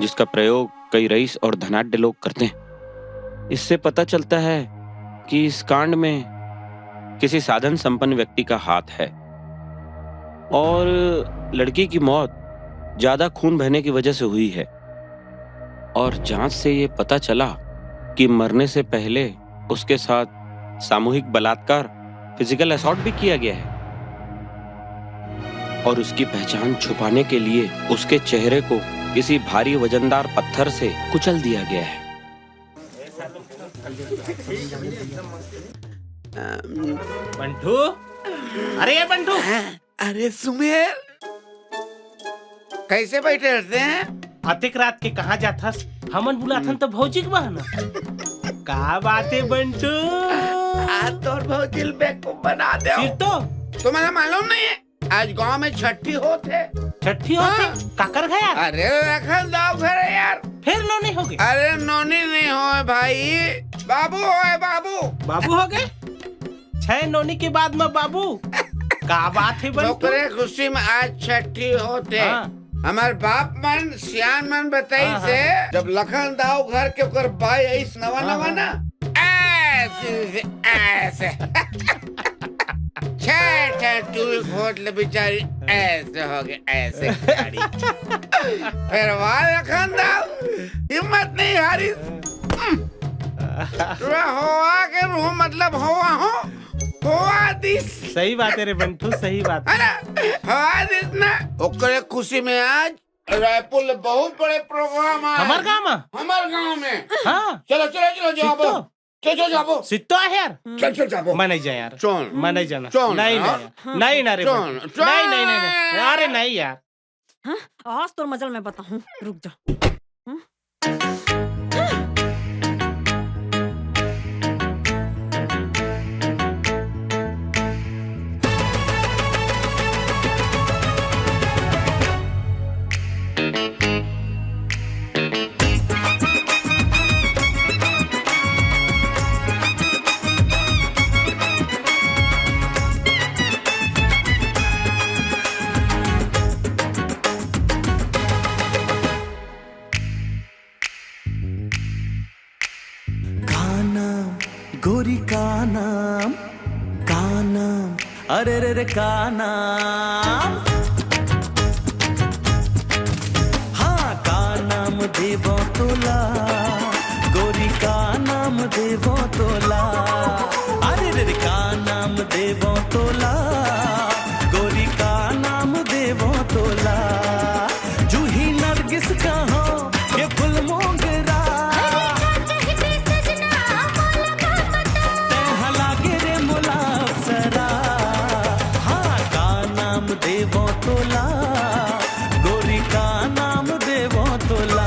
S10: जिसका प्रयोग कई रईस और धनाढ्य लोग करते हैं। इससे पता चलता है कि इस कांड में किसी साधन संपन्न व्यक्ति का हाथ है, और लड़की की मौत ज्यादा खून बहने की वजह से हुई है। और जांच से ये पता चला कि मरने से पहले उसके साथ सामूहिक बलात्कार, फिजिकल असॉल्ट भी किया गया है, और उसकी पहचान छुपाने के लिए उसके चेहरे को किसी भारी वजनदार पत्थर से कुचल दिया गया है।
S14: बंटू, अरे ये बंटू,
S11: अरे सुमेर, कैसे बैठे रहते हैं?
S14: अतिक रात के कहाँ जाता? हमन बुलाथन तो भौजी के बहाना। का बात है बंटू?
S11: आज तो भौजी बेवकूफ बना दे।
S14: फिर तो
S11: तुम्हें मालूम नहीं है आज गांव में छठी होते।
S14: छठी होते? काकर गया?
S11: अरे रखल दाव घर है यार।
S14: फिर नौनी हो गई?
S11: अरे नौनी नहीं हो भाई, बाबू हो। बाबू
S14: बाबू हो गए? 6 नौनी के बाद में बाबू? का बात है बंटू?
S11: खुशी में आज छठी होते। हमार बाप मन सियान मन बताई से जब लखन दाव घर के ऊपर बाई ऐस नवा नवा ना ऐसे ऐसे टूल फोट ले बेचारी ऐसे हो गए ऐसे गाड़ी। फिर वाह लखन दाव हिम्मत नहीं हारी, हुआ के रूह मतलब हुआ हो हुआ दिस।
S14: सही बात है रे बंटू, सही बात
S11: है ना। हुआ दिस ना ओकरे खुशी में आज रायपुर में बहुत बड़े प्रोग्राम है।
S14: हमार गाँव में?
S11: हाँ चलो चलो चलो जाओ, चलो जाओ।
S14: सिद्धो है यार?
S11: चल जाओ।
S14: मैं नहीं जाए यार, मैं नहीं जाना। नहीं ना रे, नहीं, अरे नहीं यार।
S12: आज तो मजल में बताऊं, रुक जा।
S1: गोरी का नाम अरे रे रे का नाम, हाँ का नाम देवो तोला, गोरी का नाम देवो तोला, अरे रे रे का नाम देवो तोला, गोरी का नाम देवो तोला। जूही नरगिस का हो ये फुल मोगरा, तेहा लागे रे मोला अप्सरा, हाँ का नाम देवो तोला, गोरी का नाम देवो तोला।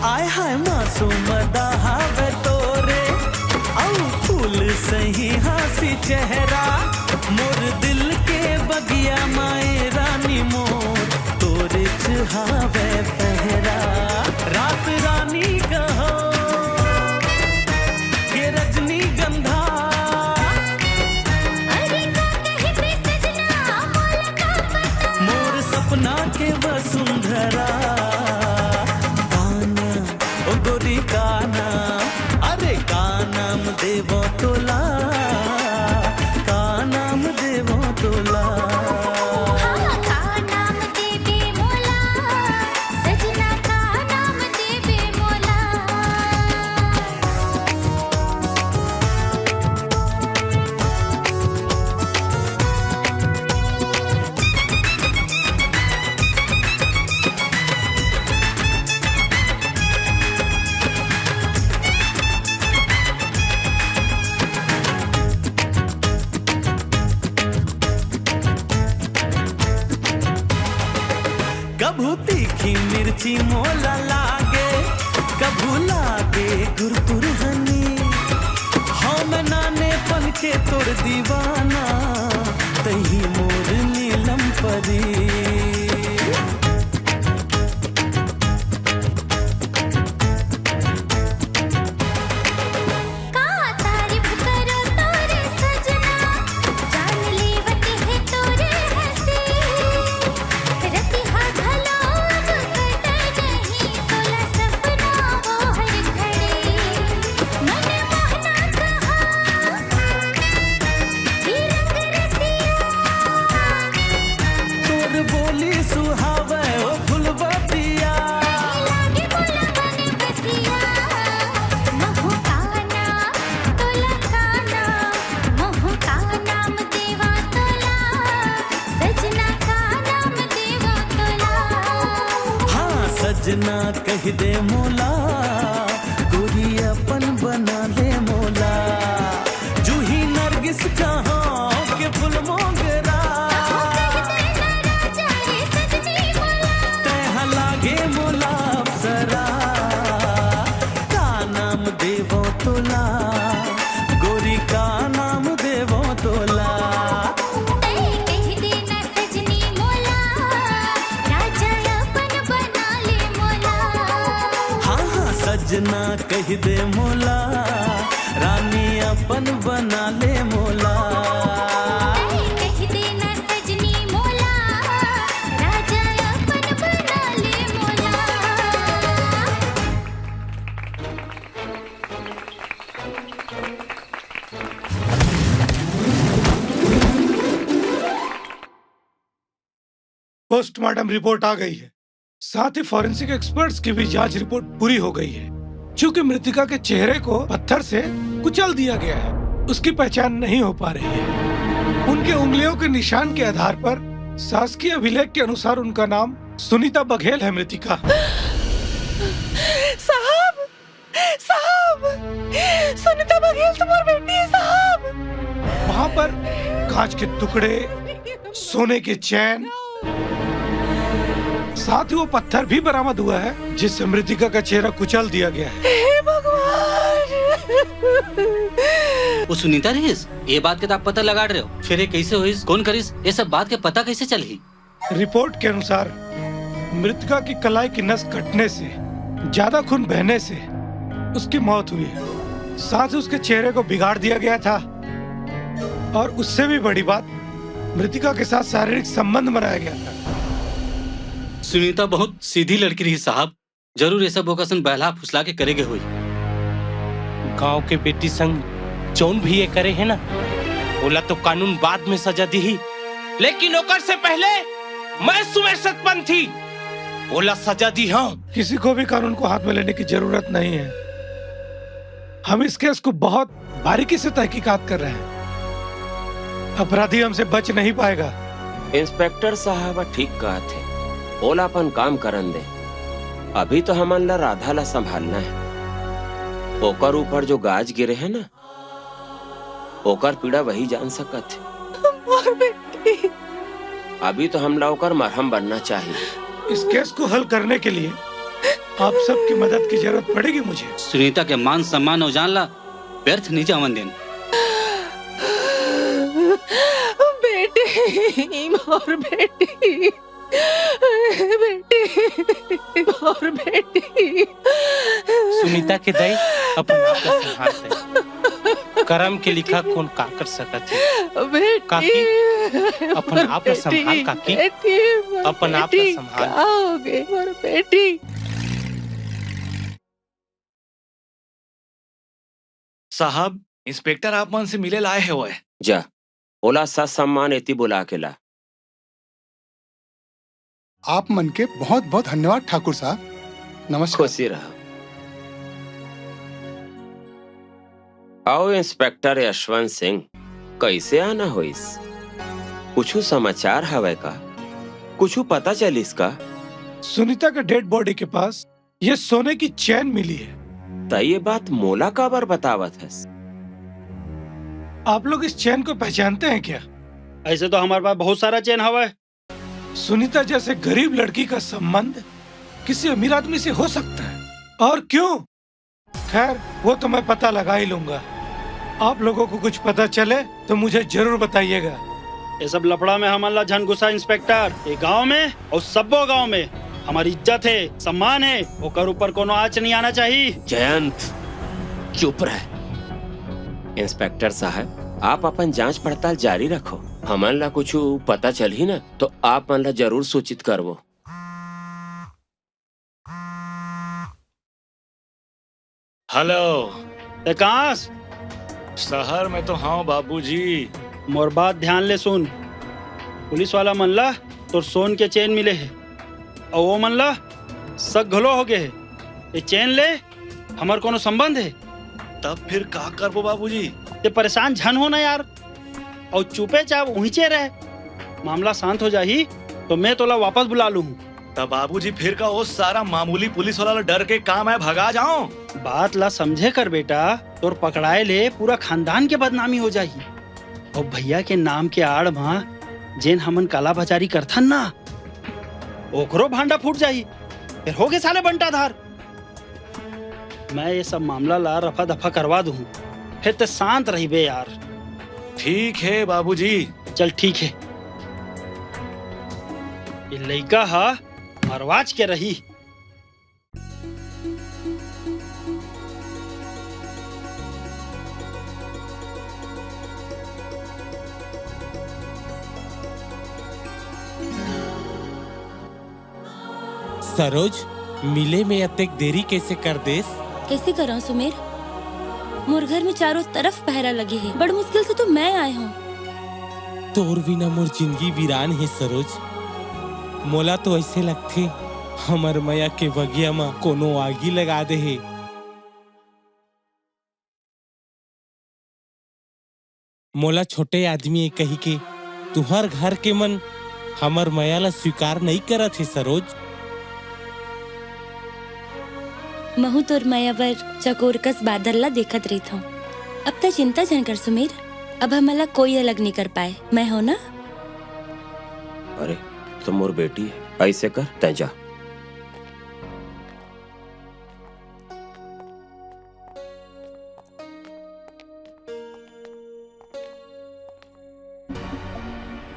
S1: आय हाय मासूम दहावे तोरे औ फूल सही हासी चेहरा, मोर दिल के बगिया माए रानी मोर तोरे चहावे पहरा। रात रानी कहो के रजनी गंधा, मोर सपना के वसुंधरा। गोरी का नाम, अरे का नाम देवो तोला, का नाम देवो तोला। कभू तीखी मिर्ची मोला लागे, कभू लागे गुरतुर हनी, हम नाने पन के तोर दीवाना, तही मोर नीलम परी। बोली सुहावे ओ फुलवतिया, हाँ सजना कह दे मोला, गोरी अपन बना ले मोला। जूही नरगिस कहाँ के फुल मोगरा, लागे मोला अप्सरा। का नाम देवो तोला, गोरी का नाम देवो तोला। हाँ हाँ सजना कह दे मोला, रानी अपन बना ले मोला।
S19: पोस्टमार्टम रिपोर्ट आ गई है, साथ ही फॉरेंसिक एक्सपर्ट्स की भी जांच रिपोर्ट पूरी हो गई है। चूंकि मृतिका के चेहरे को पत्थर से कुचल दिया गया है, उसकी पहचान नहीं हो पा रही है। उनके उंगलियों के निशान के आधार पर शासकीय अभिलेख के अनुसार उनका नाम सुनीता बघेल है मृतिका।
S7: साहब, साहब, सुनीता बघेल तुम्हारी बेटी है साहब।
S19: वहाँ पर कांच के टुकड़े, सोने के चैन, साथ ही वो पत्थर भी बरामद हुआ है जिससे मृतिका का चेहरा कुचल दिया गया है।
S7: हे भगवान!
S20: वो सुनीता रहीस, ये बात के तो आप पता लगा रहे हो, फिर ये कैसे हुई, कौन करीस, ये सब बात के पता कैसे चली?
S19: रिपोर्ट के अनुसार मृतिका की कलाई की नस कटने से, ज्यादा खून बहने से उसकी मौत हुई है। साथ ही उसके चेहरे को बिगाड़ दिया गया था और उससे भी बड़ी बात, मृतिका के साथ शारीरिक संबंध बनाया गया था।
S20: सुनीता बहुत सीधी लड़की रही साहब, जरूर ये सब ओकासन बहला फुसला के करेगे हुई।
S14: गांव के बेटी संग जौन भी ये करे है ना, बोला तो कानून बाद में सजा दी ही, लेकिन ओकर से पहले मैं सुमेर सतपंथी बोला सजा दी। हाँ,
S19: किसी को भी कानून को हाथ में लेने की जरूरत नहीं है। हम इस केस को बहुत बारीकी से तहकीकात कर रहे हैं। अपराधी हमसे बच नहीं पाएगा।
S10: इंस्पेक्टर साहब ठीक कहा थे, ओला अपन काम करन दे। अभी तो हमन ला राधा ला संभालना है। ओकर ऊपर जो गाज गिरे है ना, ओकर पीड़ा वही जान सकत है। अभी तो हम लोग ओकर मरहम बनना चाहिए।
S19: इस केस को हल करने के लिए आप सबकी मदद की जरूरत पड़ेगी मुझे।
S20: सुनीता के मान सम्मान और जान ला व्यर्थ नहीं जावन देन।
S7: बेटी और बेटी, बेटी और बेटी।
S14: सुनीता के दई अपन आप का संहार दे। करम के लिखा कौन का कर सकत है। काकी अपन आप का संभाल, काकी अपन आप का संभाल।
S7: हो गए और बेटी।
S9: साहब, इंस्पेक्टर आप मन से मिले लाए है वो है।
S10: जा, ओला सा सम्मान एती बुला के ला।
S5: आप मन के बहुत बहुत धन्यवाद ठाकुर साहब। नमस्कार।
S10: खुशी रहो। आओ इंस्पेक्टर यशवंत सिंह, कैसे आना हो इस? कुछ समाचार हवे का? कुछ पता चलिस का?
S19: सुनीता के डेड बॉडी के पास ये सोने की चैन मिली है।
S10: तो ये बात मोला काबर बतावत है?
S19: आप लोग इस चैन को पहचानते हैं क्या?
S13: ऐसे तो हमारे पास बहुत सारा चैन हवा है।
S19: सुनीता जैसे गरीब लड़की का संबंध किसी अमीर आदमी से हो सकता है, और क्यों? खैर, वो तो मैं पता लगा ही लूंगा। आप लोगों को कुछ पता चले तो मुझे जरूर बताइएगा।
S13: ये सब लफड़ा में हमारा झन घुसा इंस्पेक्टर। ये गांव में और सबो गांव में हमारी इज्जत है, सम्मान है, ओकर ऊपर कोनो आँच नहीं आना चाहिए।
S10: जयंत, चुप रह। इंस्पेक्टर साहब, आप अपन जांच पड़ताल जारी रखो। हमन ला कुछ पता चल ही ना तो आप मन ला जरूर सूचित करवो।
S9: हेलो,
S13: कहाँ?
S9: शहर में तो हाँ बाबूजी।
S13: मोर बात ध्यान ले सुन। पुलिस वाला मन ला तो सोन के चेन मिले है और वो मन ला सग घलो हो गए है। ये चेन ले हमार कोनो संबंध है?
S9: तब फिर का करबो बाबूजी?
S13: ये परेशान झन हो ना यार, और चुपे चाप उहीचे रहे। मामला शांत हो जाही तो मैं तोला वापस बुला लूँ।
S9: तब बाबूजी फिर का वो सारा मामूली पुलिस वाला डर के काम है भगा जाऊं।
S13: बात ला समझे कर बेटा, तोर पकड़ाए ले पूरा खानदान के बदनामी हो जाही। और भैया के नाम के आड़ में जेन हमन काला बाजारी करथन ना, ओकरो भांडा फूट जाही। फिर हो गए साले बंटाधार। मैं ये सब मामला ला रफा दफा करवा दूं, फिर तो शांत रही बे यार।
S9: ठीक है बाबूजी।
S13: चल ठीक है। ये लड़का हा मरवाज के रही।
S23: सरोज, मिले में अतेक देरी कैसे कर देस?
S2: कैसे करा सुमेर? मोर घर में चारों तरफ पहरा लगे है। बड़ मुश्किल से तो मैं आए हूँ।
S23: तोर बिना मोर जिंदगी वीरान है सरोज। मोला तो ऐसे लगथे हमर मैया के बगिया में कोनो आगी लगा दे है। मोला छोटे आदमी कही के तुहर घर के मन हमर माया ला स्वीकार नहीं करत है सरोज।
S2: महू तोर माया बर चकोरकस बादल ला देखत रही था। अब तक चिंता जन कर सुमीर, अब हमला कोई अलग नहीं कर पाए, मैं हो ना।
S10: अरे तो मोर बेटी है, ऐसे कर तै जा।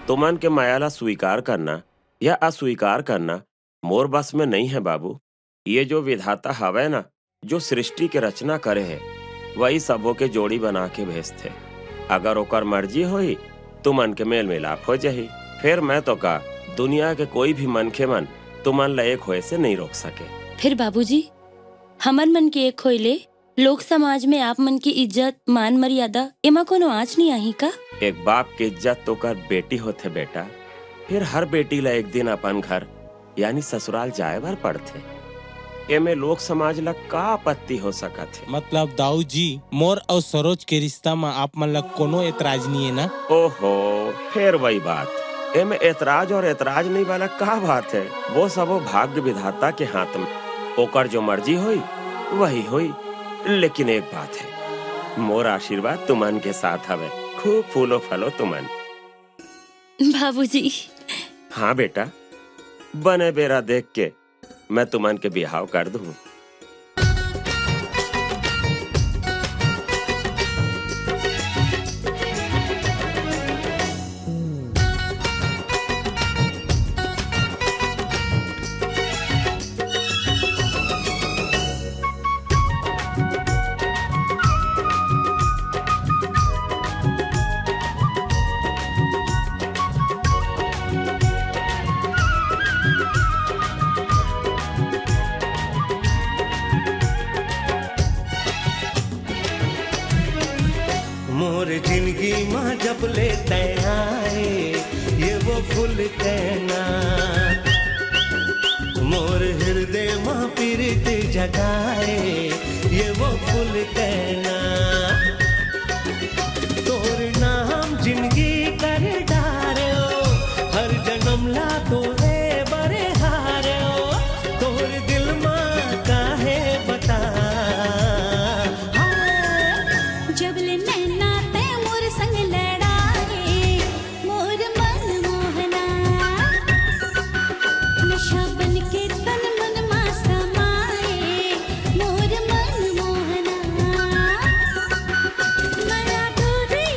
S10: तुमन के मायाला स्वीकार करना या अस्वीकार करना मोर बस में नहीं है बाबू। ये जो विधाता हवे ना, जो सृष्टि के रचना करे है, वही सबों के जोड़ी बना के भेजते। अगर ओकर मर्जी होई तुमन के मेल मिलाप हो जाही, फिर मैं तो का दुनिया के कोई भी मनखे मन तुमन ला एक होए से नहीं रोक सके।
S2: फिर बाबूजी हमर मन के एक होइले लोक समाज में आप मन की इज्जत मान मर्यादा एमा कोनो आँच नहीं आही का।
S10: एक बाप की इज्जत तो कर बेटी होते बेटा, फिर हर बेटी ला एक दिन अपन घर यानी ससुराल जाए बर पड़ते। एमे लोक समाज ला का आपत्ति हो सकत है।
S23: मतलब दाऊ जी मोर और सरोज के रिश्ता में आप मन ला कोनो एतराज नहीं है ना।
S10: ओहो फिर वही बात, एमे एतराज और एतराज नहीं वाला का बात है। वो सब भाग्य विधाता के हाथ में, ओकर जो मर्जी होई वही होई। लेकिन एक बात है, मोर आशीर्वाद तुमन के साथ हवे, खूब फूलो फलो तुमन।
S2: बाबूजी
S10: हाँ बेटा, बने बेरा देख के मैं तुमन के बिहाव कर दूं।
S1: मोर जिंदगी माँ जब लेते आए ये वो फूल कहना, मोर हृदय माँ पीरित जगाए ये वो फूल कहना। तोर नाम जिंदगी कर डारे हो, हर जन्म ला तोरे बरे हारे हो। तोर दिल माँ काहे बता
S3: जब ले नैना ते मोर संग लड़ाए, मोर मन मोहना नशा बन के तन मन मा समाए, मोर मन मोहना माया डोरी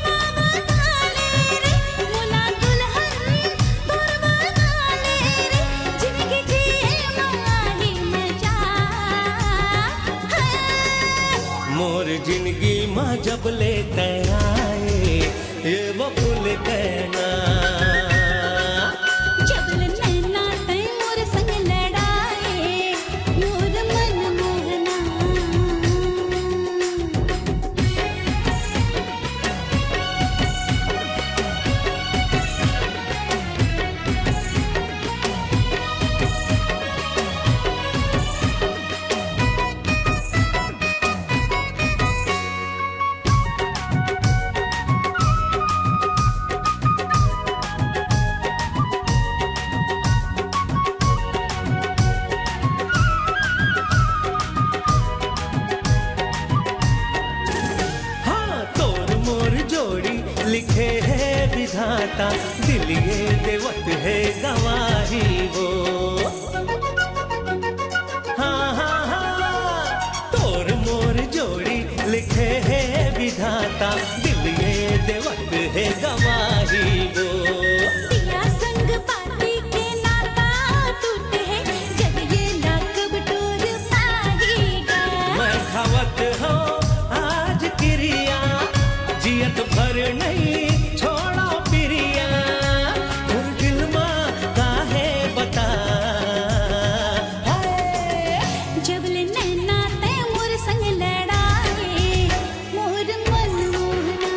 S3: मामा थाले रे, मुना दुल्हन तोर बनाले रे, जिंदगी जिए माही मजा
S1: मोर जिंदगी माँ जब लेते आए ये वो फूल कहना।
S3: जब ले नैना ते मोर संग लड़ाए, मोर मन मोहना
S1: हाँ तोर मोर जोड़ी लिखे है विधाता, दिल ये देवत है गवाही वो। हाँ हाँ हाँ तोर मोर जोड़ी लिखे है विधाता, दिल ये देवत है गवाही वो।
S3: पिया संग पाती के नाता टूटे है, जब ये ना कब टूट पाएगा।
S1: मैं खावत हो आज क्रिया, जियत भर नहीं छोड़ा प्रिया। और दिल माँ काहे बता
S3: जब ले नैना ते मोर संग लड़ाए, मोर मन मोहना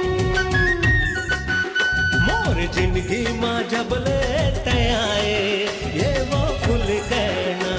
S1: मोर जिंदगी माँ जब लेते आए ये वो फूल कहना।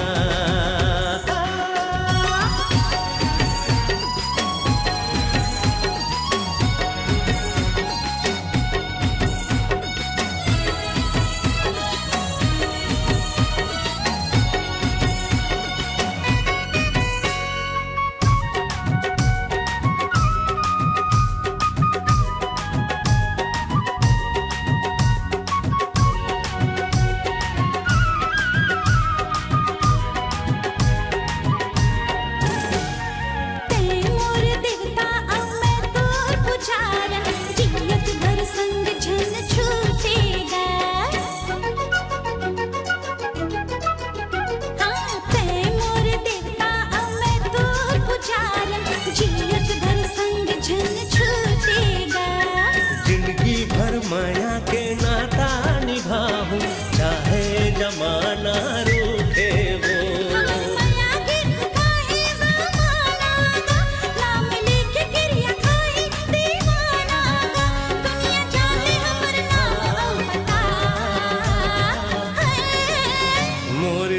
S1: माया के नाता निभाऊं चाहे जमाना रूठे वो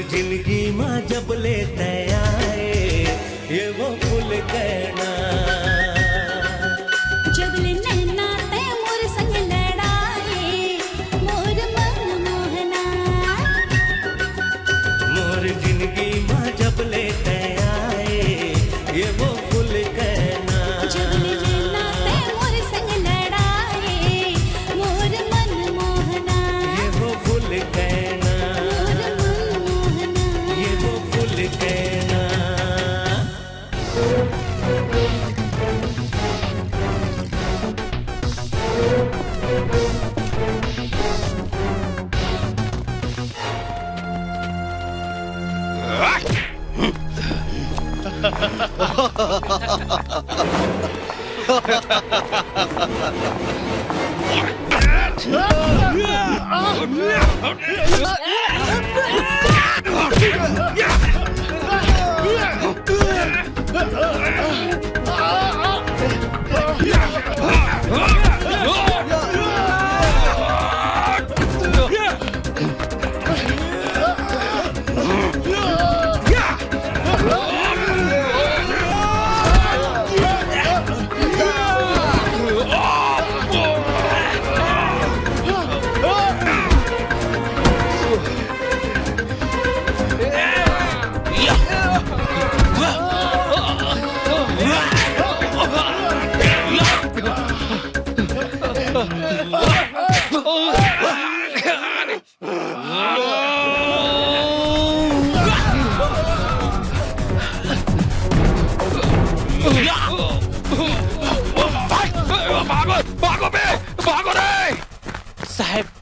S1: जिंदगी माँ जब लेते आए ये वो फूल कहना
S3: जब ले नैना ते मोर संग लड़ाए मोर मन मोहना
S1: मोर जिंदगी माँ जब लेते आए ये वो फूल कहना
S3: जब ले नैना ते मोर संग लड़ाए मोर मन मोहना
S1: ये वो फूल कहना ये वो फूल कहना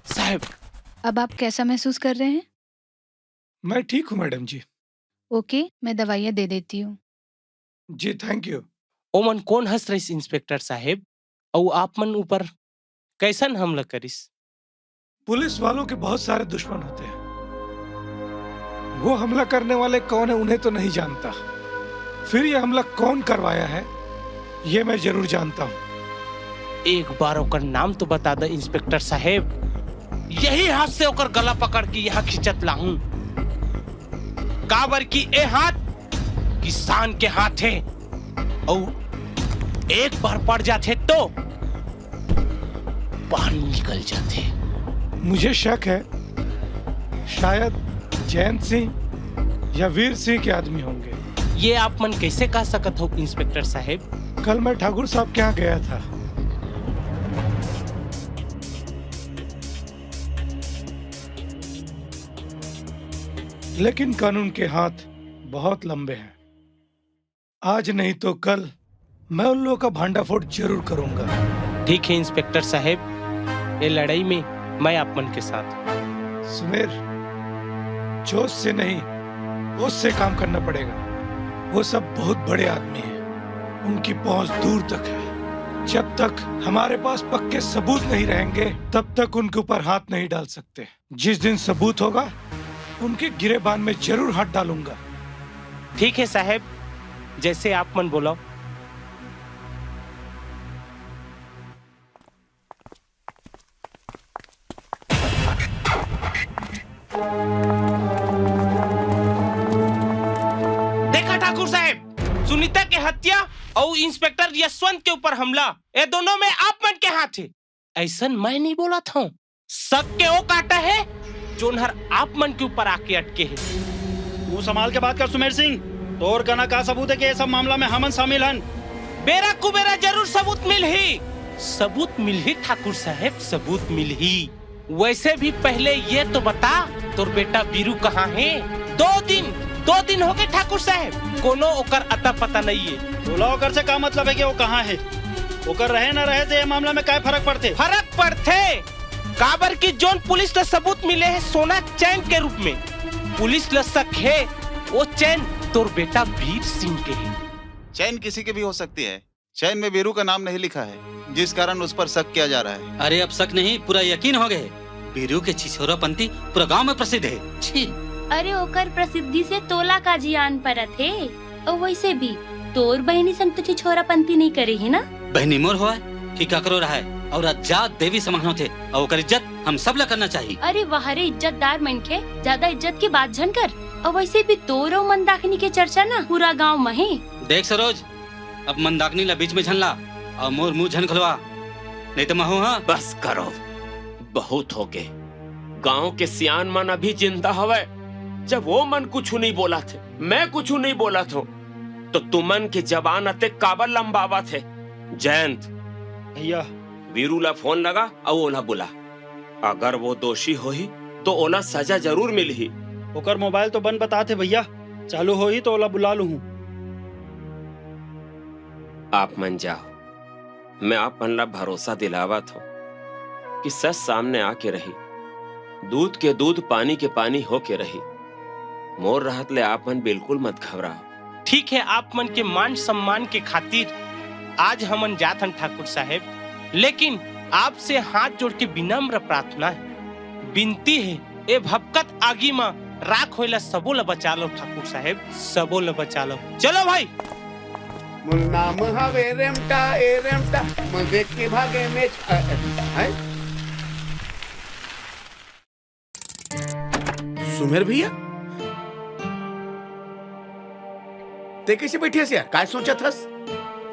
S18: साहब, अब आप कैसा महसूस कर रहे हैं?
S19: मैं ठीक हूँ मैडम जी।
S18: ओके, मैं दवाइयाँ दे देती हूँ।
S19: जी थैंक यू।
S14: ओमन कौन हंस रही इंस्पेक्टर साहब? और आप मन ऊपर कैसन हमला करिस?
S19: पुलिस वालों के बहुत सारे दुश्मन होते हैं। वो हमला करने वाले कौन है उन्हें तो नहीं जानता, फिर ये हमला कौन करवाया है ये मैं जरूर जानता हूँ।
S14: एक बार ओकर नाम तो बता दे इंस्पेक्टर साहब, यही हाथ से ओकर गला पकड़ के यहाँ खिंचत लाहूं। काबर की ए हाथ किसान के हाथ है और एक बार पड़ जाते तो पानी निकल जाते।
S19: मुझे शक है शायद जयंत सिंह या वीर सिंह के आदमी होंगे।
S14: ये आप मन कैसे कह सकत हो इंस्पेक्टर साहब?
S19: कल मैं ठाकुर साहब के यहाँ गया था। लेकिन कानून के हाथ बहुत लंबे हैं। आज नहीं तो कल मैं उन लोगों का भांडाफोड़ जरूर करूंगा।
S14: ठीक है इंस्पेक्टर साहब, ये लड़ाई में मैं आप मन के साथ हूं।
S19: सुमेर, जोश से नहीं होश से काम करना पड़ेगा। वो सब बहुत बड़े आदमी हैं, उनकी पहुंच दूर तक है। जब तक हमारे पास पक्के सबूत नहीं रहेंगे तब तक उनके ऊपर हाथ नहीं डाल सकते। जिस दिन सबूत होगा उनके गिरेबान में जरूर हाथ डालूंगा।
S14: ठीक है साहब, जैसे आप मन बोलो। देखा ठाकुर साहब, सुनीता के हत्या और इंस्पेक्टर यशवंत के ऊपर हमला, ये दोनों में आप मन के हाथ है। ऐसा मैं नहीं बोला था। सबके वो काटा है जो हर आप मन के ऊपर आके अटके है।
S13: वो संभाल के बात कर सुमेर सिंह। तोर कना का सबूत है कि ये सब मामला में हमन शामिल हन?
S14: बेरा कुबेरा जरूर सबूत मिल ही। सबूत मिल ही ठाकुर साहब, सबूत मिल ही। वैसे भी पहले ये तो बता, तोर बेटा बीरू कहाँ है? 2 दिन हो गए ठाकुर साहब, कोनो ओकर अता पता नहीं है।
S13: बोला ओकर से का मतलब है कि वो कहाँ है? ओकर रहे न रहे से ये मामला में क्या फर्क पड़ते?
S14: फर्क पड़ते काबर की जोन पुलिस ला सबूत मिले है सोना चैन के रूप में। पुलिस ला शक है वो चैन तोर बेटा वीर सिंह के है।
S21: चैन किसी के भी हो सकती है,
S15: चैन में वीरू का नाम नहीं लिखा है, जिस कारण उस पर शक किया जा रहा है।
S20: अरे अब शक नहीं, पूरा यकीन हो गए। बीरू के छिछोरापंती पूरा गांव में प्रसिद्ध है। छी।
S2: अरे ओकर प्रसिद्धि से तोला का जियान परत है। और वैसे भी तोर बहनी संग तो छिछोरापंती नहीं करे ही ना।
S20: बहनी मोर हुआ कि ककरो रहा है और आजाद देवी समझनो थे और ओकर इज्जत हम सब ला करना चाहिए।
S2: अरे वहरे इज्जतदार मन के ज्यादा इज्जत की बात झन कर। और वैसे भी तोरो मंदाकिनी के चर्चा ना पूरा गांव में है।
S20: देख सरोज, अब मंदाकिनी ला बीच में झनला और मोर मुंह झन खुलवा, नहीं तो महू। हाँ
S10: बस करो, बहुत हो गए। गांव के सियान मन अभी जिंदा हवे। जब वो मन कुछ नहीं बोला थे, मैं कुछ नहीं बोला था, तो तुमन के जबान अते काबर लंबावा थे। जयंत
S13: भैया,
S10: वीरू ला फोन लगा और ओला बुला। अगर वो दोषी होही तो ओला सजा जरूर मिलही।
S13: ओकर मोबाइल तो बंद बताते भैया, चालू हो ही तो ओला बुला लू।
S10: आप मन जाओ, मैं आप मन ला भरोसा दिलावा था कि सच सामने आके रही। दूध के दूध, पानी के पानी होके रही। मोर राहत ले आप मन बिल्कुल मत घबराओ।
S14: ठीक है, आप मन के मान सम्मान के खातिर आज हमन जात हन ठाकुर साहेब, लेकिन आपसे हाथ जोड़ के विनम्र प्रार्थना है, विनती है, ए भपकत आगी मां राख होइला सबो ला बचा लो ठाकुर साहेब, सबो ला बचा लो। चलो भाई।
S11: मुर नाम हवे रेमटा ए रेमटा, मैं देख के भागे में है। सुमेर भैया, ते कैसे बैठी हस यार? काय सोचत हस?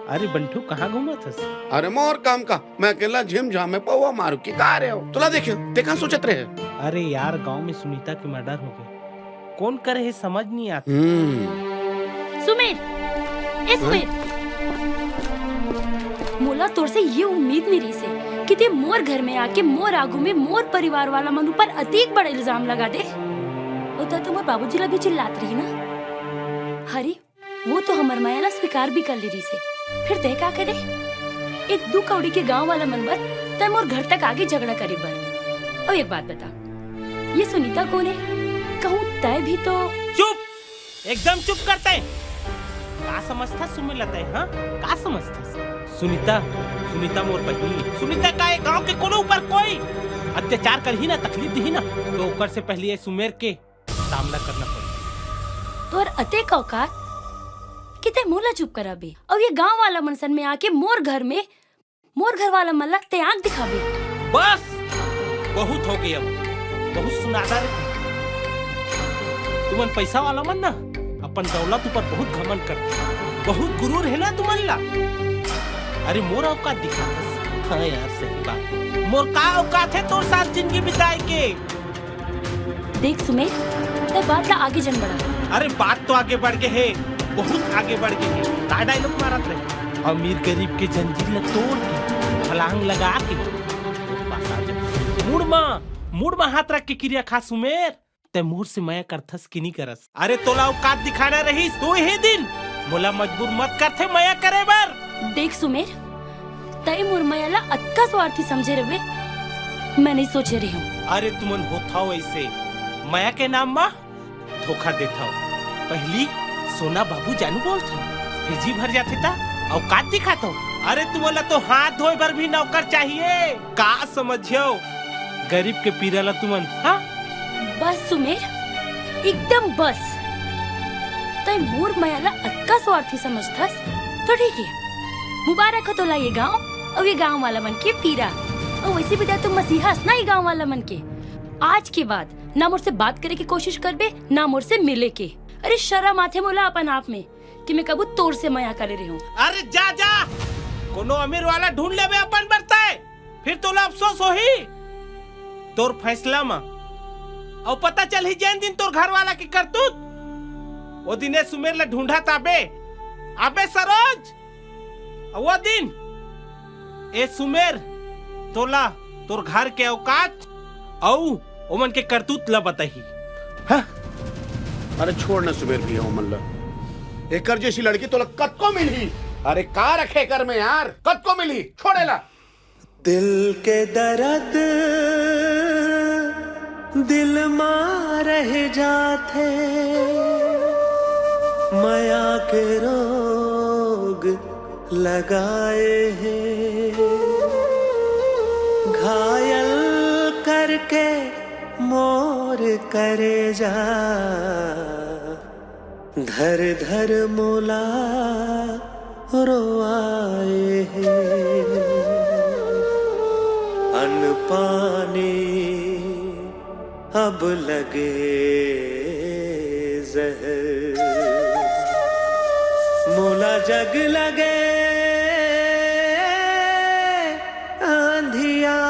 S14: अरे बंटू कहाँ घूमत हस?
S11: अरे मोर काम का, मैं अकेला झिम झाम में पौवा मारू की का रहे हो? तुला देखे ते कहाँ सोचत रहे?
S14: अरे यार, गांव में सुनीता की मर्डर हो गई, कौन करे है समझ नहीं आता।
S2: सुमेर, ए सुमेर, मोला तोर से ये उम्मीद नहीं रही से कि ते मोर घर में आके मोर आगू में मोर परिवार वाला मन ऊपर अतीक बड़ा इल्जाम लगा दे। और तो मोर बाबूजी ला भी चिल्लात रही ना। हरी वो तो हमर माया ला स्वीकार भी कर ले रही से, फिर तय का करे? एक दू कौड़ी के गांव वाला मनबर तय मोर घर तक आगे झगड़ा करे बर। और एक बात बता, ये सुनीता कौन है? कहूँ तय भी तो
S14: चुप, एकदम चुप करते हैं। का समझता सुमे लता है? हाँ का समझता? सुनीता, सुनीता मोर बहनी। सुनीता का है गांव के कोनो ऊपर कोई अत्याचार कर ही ना, तकलीफ दी ही ना, तो ऊपर से पहले ये सुमेर के सामना करना पड़ेगा।
S2: तोर अते का औकात किते मोला चुप कराबे और ये गांव वाला मनसन में आके मोर घर में मोर घर वाला मन लगते आंख दिखाबे।
S14: बस बहुत हो गई, अब बहुत सुनादा रे। तुमन पैसा वाला मन ना अपन दौलत ऊपर बहुत घमंड करते, बहुत गुरूर है ना तुमन ला। अरे मोर औकात दिखा। हाँ यार सही बात, मोर का औकात है तोर साथ जिंदगी बिताए के।
S2: देख सुमेर, ते बात ला आगे जन बढ़ा।
S14: अरे बात तो आगे बढ़ गए है, बहुत आगे बढ़ गए हैं। का डायलॉग मारत रहे, अमीर गरीब के जंजीर ल तोड़ के छलांग लगा के मुड़ में हाथ रख के क्रिया खा। सुमेर ते मोर से माया करथस कि नहीं करस? अरे तोला औकात दिखाना रहीस तो ही दिन मोला मजबूर मत करथे माया करे बर।
S2: देख सुमेर, तय मोर माया ला अतका स्वार्थी समझे रहे, मैं नहीं सोचे रही हूँ।
S14: अरे तुमन होता हो ऐसे माया के नाम में धोखा देता हो। पहली सोना बाबू जानू बोलता, फिर जी भर जाते था औकात दिखाता हो। अरे तुम्हारा तो हाथ धोए भर भी नौकर चाहिए, का समझियो? गरीब के पीरा ला तुमन। हाँ
S2: बस सुमेर, एकदम बस। तय मोर माया ला अतका स्वार्थी समझथस तो ठीक है, मुबारक हो तोला ये गांव और ये गांव वाला मन के पीरा। और वैसे भी तुम मसीहा ना ये गांव वाला मन के। आज के बाद ना मोर से बात करे की कोशिश करबे, ना मोर से मिले के। अरे शर्म आथे मोला अपन आप में कि मैं कबू तोर से माया करे रही हूँ।
S14: अरे जा जा, कोनो अमीर वाला ढूंढ लेबे अपन बरताए, फिर तोला अफसोस होही तोर फैसला में। और पता चल ही जैन दिन तोर घर वाला की करतूत, वो दिने सुमेर ला ढूंढा ताबे। अबे सरोज, वो दिन ए सुमेर तोला तोर घर के औकात औ ओमन के करतूत ला बताही।
S11: हाँ? अरे छोड़ ना सुमेर भी ओमन ला, एकर जैसी लड़की तो कद को मिली। अरे का रखे कर में यार, कद को मिली, छोड़ेला।
S1: दिल के दर्द दिल मां रह जाते, माया के रोग लगाए हैं, घायल करके मोर करे जा, धर धर मोला रोआए हैं। अन्न पानी अब लगे जहर, मोला जग लगे आंधिया।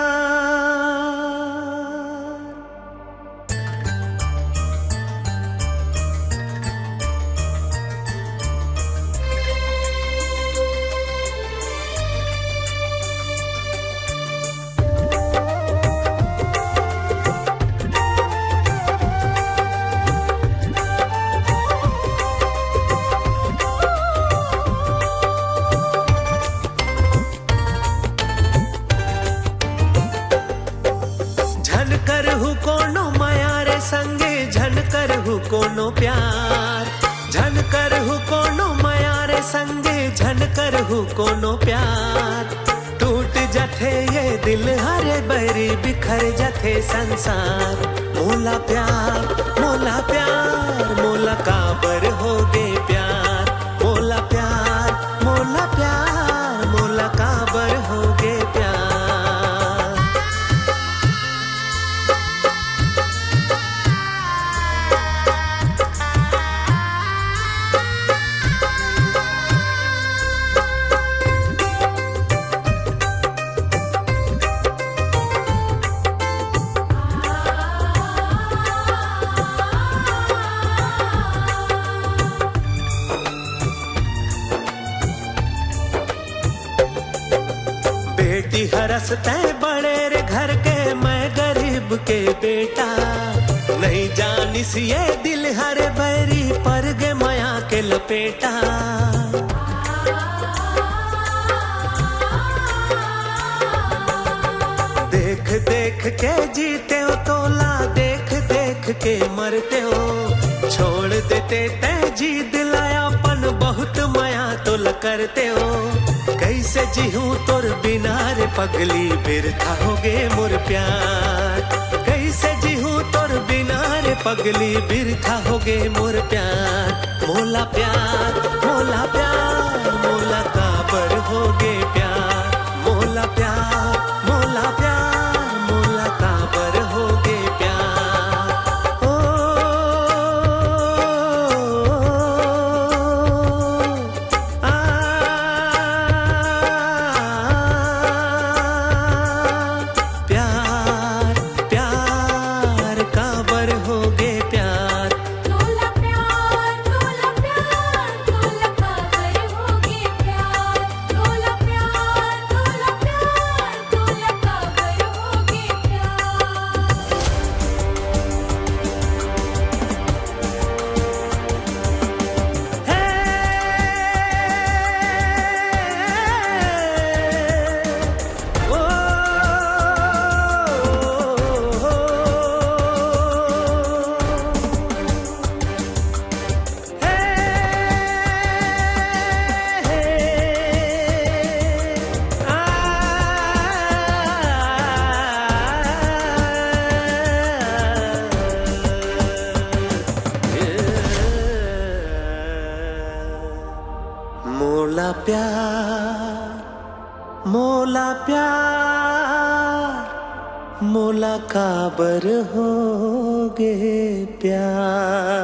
S1: कोनो प्यार झन कर हु कोनो माया रे संगे, झन कर हु कोनो प्यार। टूट जथे ये दिल हरे बरी, बिखर जथे संसार। मोला प्यार मोला प्यार, मोला काबर हो गे प्यार। मोला प्यार मोला प्यार, मोला काबर हो गे प्यार। हरसते बड़े रे घर के, मैं गरीब के बेटा। नहीं जानिस ये दिल हरे बैरी, पर गे माया के लपेटा। देख देख के जीते हो तोला, देख देख के मरते हो। छोड़ देते ते जी दिलायापन, बहुत माया तोल करते हो। कैसे जीहूं तोर बिना रे पगली, बिरथा होगे मोर प्यार। कैसे जीहूं तोर बिना रे पगली, बिरथा होगे मोर प्यार। मोला प्यार मोला प्यार, मोला काबर होगे प्यार। मोला प्यार मोला प्यार, मोला काबर होगे प्यार। ओ मोला प्यार मोला प्यार, मोला काबर होगे प्यार।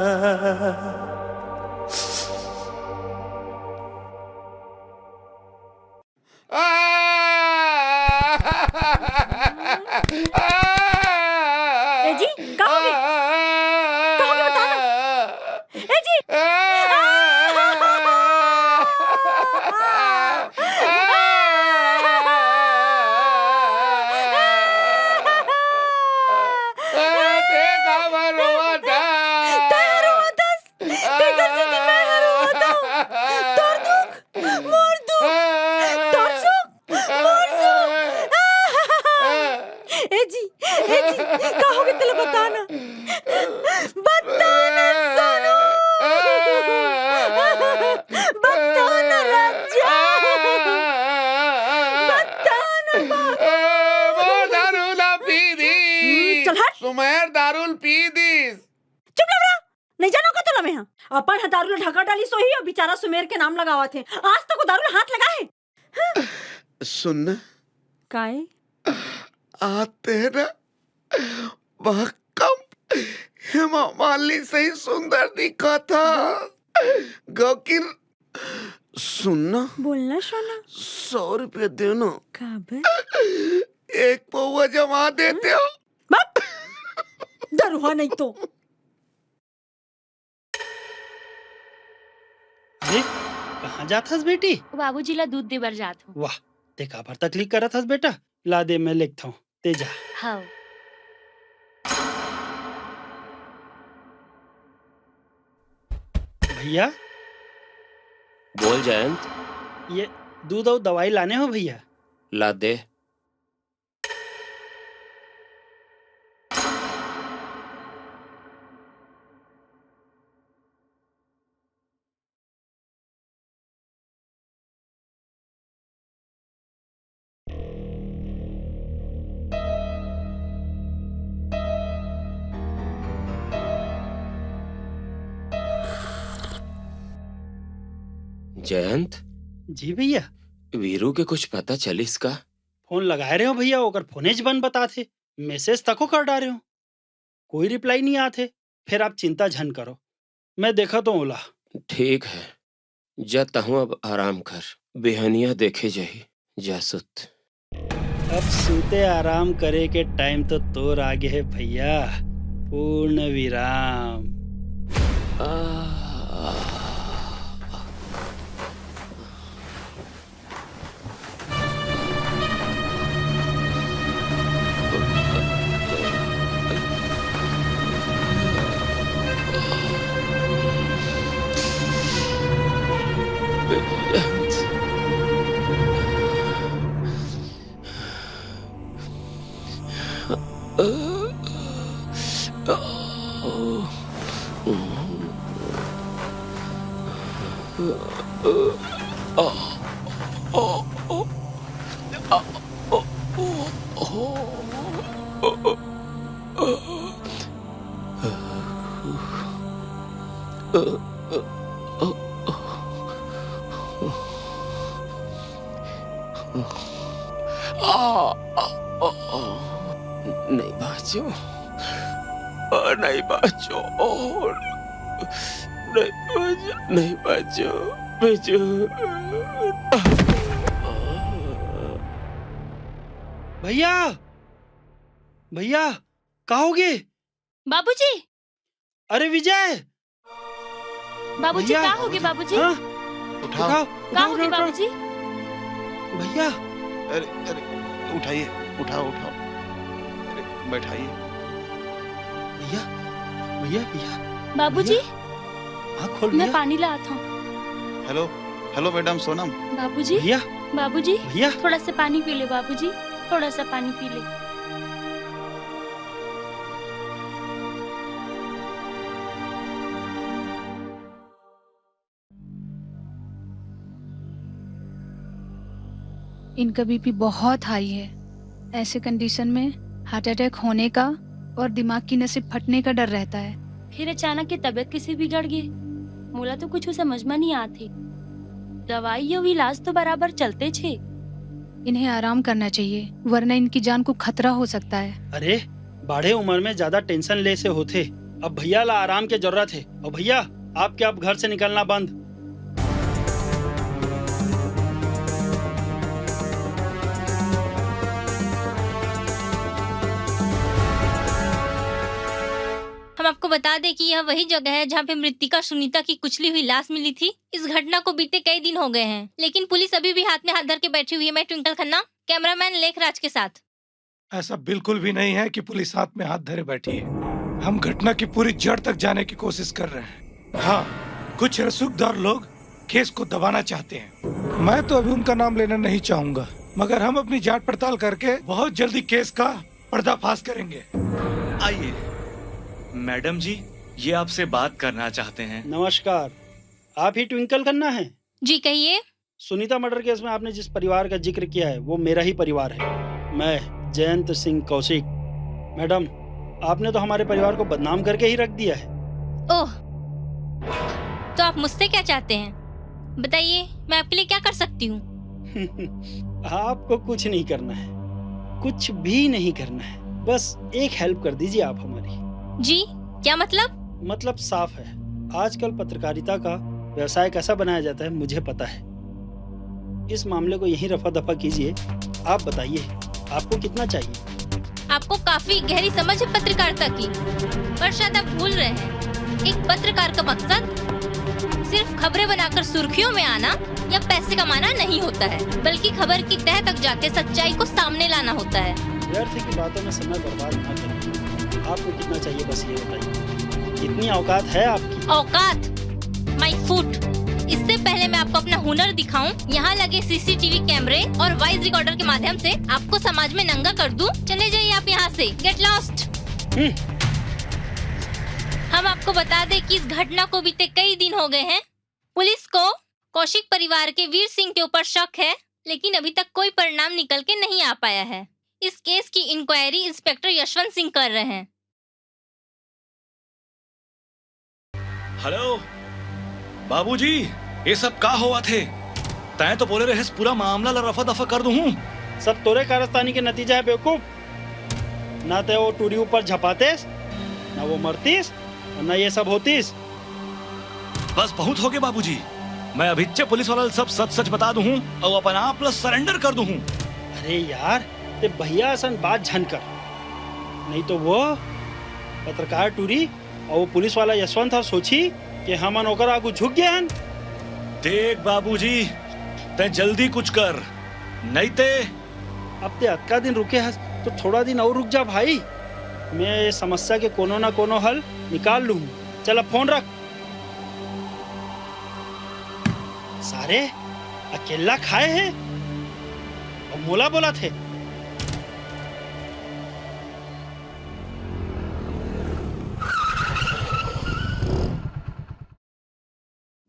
S12: ए जी कहोगे बताना। ए जी कहोगे तो बताना बताना सोनू बताना राजा। चल हट।
S11: Sumer Darul P this.
S12: चुप लग रहा, नहीं जानो का तुला में यहाँ अपन दारूल ढका डाली सोही और बेचारा सुमेर के नाम लगावा थे, आज तक वो दारूल हाथ लगा है।
S11: सुन
S12: काहे
S11: आते हैं ना वह कम हेमा मालिनी से ही सुंदर दिखा था। गौकिर सुनना,
S12: बोलना सोना,
S11: 100 रुपये देना,
S12: काबर
S11: एक पौवा जमा देते हो।
S12: दरुहा नहीं तो।
S13: अरे कहाँ जात हस बेटी?
S2: बाबूजी ला दूध देबर जात हूँ।
S13: वाह, देखा पर तकलीफ करत हस बेटा। ला दे, मैं लिखता हूँ, ते जा।
S2: हाँ।
S13: भैया
S10: बोल जयंत।
S13: ये दूध और दवाई लाने हो भैया?
S10: ला दे। जयंत।
S13: जी भैया।
S10: वीरू के कुछ पता चलिस का?
S13: फोन लगाए रहे हो भैया, ओकर फोनेज बंद बता थे, मैसेज तको कर डाले हो, कोई रिप्लाई नहीं आते। फिर आप चिंता झन करो, मैं देखा तो ओला।
S10: ठीक है, जा तहु अब आराम कर, बेहनिया देखे जही, जा सुत।
S13: अब सूते आराम करे के टाइम तो तोर आगे है भैया, पूर्ण विराम।
S10: नहीं बाजो, नहीं बाजो, नहीं बाजो, बाजो।
S13: भैया, भैया, कहोगे?
S2: बाबूजी।
S13: अरे विजय।
S2: बाबूजी
S13: भैया।
S2: कहाँ होगे बाबूजी?
S13: हाँ?
S15: उठाओ।
S2: कहाँ होगे बाबूजी?
S13: भैया।
S15: अरे अरे उठाइए, उठाओ उठाओ, अरे बैठाइए।
S13: भैया, भैया, भैया।
S2: बाबूजी।
S13: आँख खोल
S2: मैं
S13: भैया।
S2: पानी लाता हूँ।
S15: Hello hello madam Sonam.
S2: बाबूजी।
S13: भैया।
S2: बाबूजी।
S13: भैया।
S2: थोड़ा सा पानी पी ले बाबूजी, थोड़ा सा पानी पी ले।
S18: इनका बीपी बहुत हाई है, ऐसे कंडीशन में हार्ट अटैक होने का और दिमाग की नसें फटने का डर रहता है।
S2: फिर अचानक की तबीयत कैसे बिगड़ गई? मोला तो कुछ समझ में नहीं आती। दवाई और इलाज तो बराबर चलते छे।
S18: इन्हें आराम करना चाहिए, वरना इनकी जान को खतरा हो सकता है।
S13: अरे बड़े उम्र में ज्यादा टेंशन ले से होते, अब भैया ला आराम की जरूरत है। और भैया आपके अब घर से निकलना बंद।
S3: हम आपको बता दें कि यह वही जगह है जहाँ पे मृतिका सुनीता की कुचली हुई लाश मिली थी। इस घटना को बीते कई दिन हो गए हैं, लेकिन पुलिस अभी भी हाथ में हाथ धर के बैठी हुई है। मैं ट्विंकल खन्ना, कैमरामैन लेखराज के साथ।
S19: ऐसा बिल्कुल भी नहीं है कि पुलिस हाथ में हाथ धरे बैठी है। हम घटना की पूरी जड़ तक जाने की कोशिश कर रहे हैं। हाँ, कुछ रसूखदार लोग केस को दबाना चाहते हैं। मैं तो अभी उनका नाम लेना नहीं चाहूंगा, मगर हम अपनी जांच पड़ताल करके बहुत जल्दी केस का पर्दाफाश करेंगे।
S9: आइए मैडम जी, ये आपसे बात करना चाहते हैं।
S13: नमस्कार, आप ही ट्विंकल खन्ना हैं?
S3: जी कहिए।
S13: सुनीता मर्डर केस में आपने जिस परिवार का जिक्र किया है वो मेरा ही परिवार है। मैं जयंत सिंह कौशिक। मैडम, आपने तो हमारे परिवार को बदनाम करके ही रख दिया है।
S3: ओह, तो आप मुझसे क्या चाहते हैं? बताइए, मैं आपके लिए क्या कर सकती हूँ?
S13: आपको कुछ नहीं करना है, कुछ भी नहीं करना है, बस एक हेल्प कर दीजिए आप हमारी।
S3: जी, क्या मतलब?
S13: मतलब साफ है, आजकल पत्रकारिता का व्यवसाय कैसा बनाया जाता है मुझे पता है। इस मामले को यहीं रफा दफा कीजिए। आप बताइए, आपको कितना चाहिए?
S3: आपको काफी गहरी समझ है पत्रकारिता की, पर शायद आप भूल रहे हैं। एक पत्रकार का मकसद सिर्फ खबरें बनाकर सुर्खियों में आना या पैसे कमाना नहीं होता है, बल्कि खबर की तह तक जाके सच्चाई को सामने लाना होता है।
S13: व्यर्थ की बातों में समय बर्बाद ना करिए। आपको कितना चाहिए बस ये बताइए। कितनी औकात है आपकी?
S3: औकात? My foot. इससे पहले मैं आपको अपना हुनर दिखाऊं, यहाँ लगे सीसीटीवी कैमरे और वॉइस रिकॉर्डर के माध्यम से आपको समाज में नंगा कर दूं। चले जाइए आप यहाँ से, गेट लॉस्ट। हम आपको बता दें कि इस घटना को बीते कई दिन हो गए हैं। पुलिस को कौशिक परिवार के वीर सिंह के ऊपर शक है, लेकिन अभी तक कोई परिणाम निकल के नहीं आ पाया है। इस केस की इंक्वायरी इंस्पेक्टर यशवंत सिंह कर रहे हैं।
S9: हेलो बाबूजी, ये सब का हुआ थे? तय तो बोले रहे पूरा मामला रफा दफा कर दूं।
S13: सब तोरे कारस्तानी के नतीजा है बेवकूफ। ना तो वो टूरी ऊपर झपातेस, ना वो मरतीस, और ना ये सब होतीस।
S9: बस बहुत हो गए बाबूजी। मैं अभिच्चे पुलिस वाला सब सच सच बता दूं और अपना आप सरेंडर कर दूं।
S13: अरे यार, ते भैया असन बात झनकर, नहीं तो वो पत्रकार टूरी और वो पुलिस वाला यशवंत और सोची कि हमन ओकर आगू झुक गए हन।
S9: देख बाबूजी, ते जल्दी कुछ कर, नहीं ते
S13: अब ते अतका दिन रुके हस तो थोड़ा दिन और रुक जा भाई। मैं समस्या के कोनो ना कोनो हल निकाल लूँ। चल अब फोन रख। सारे अकेला खाए हैं और मोला बोला थे।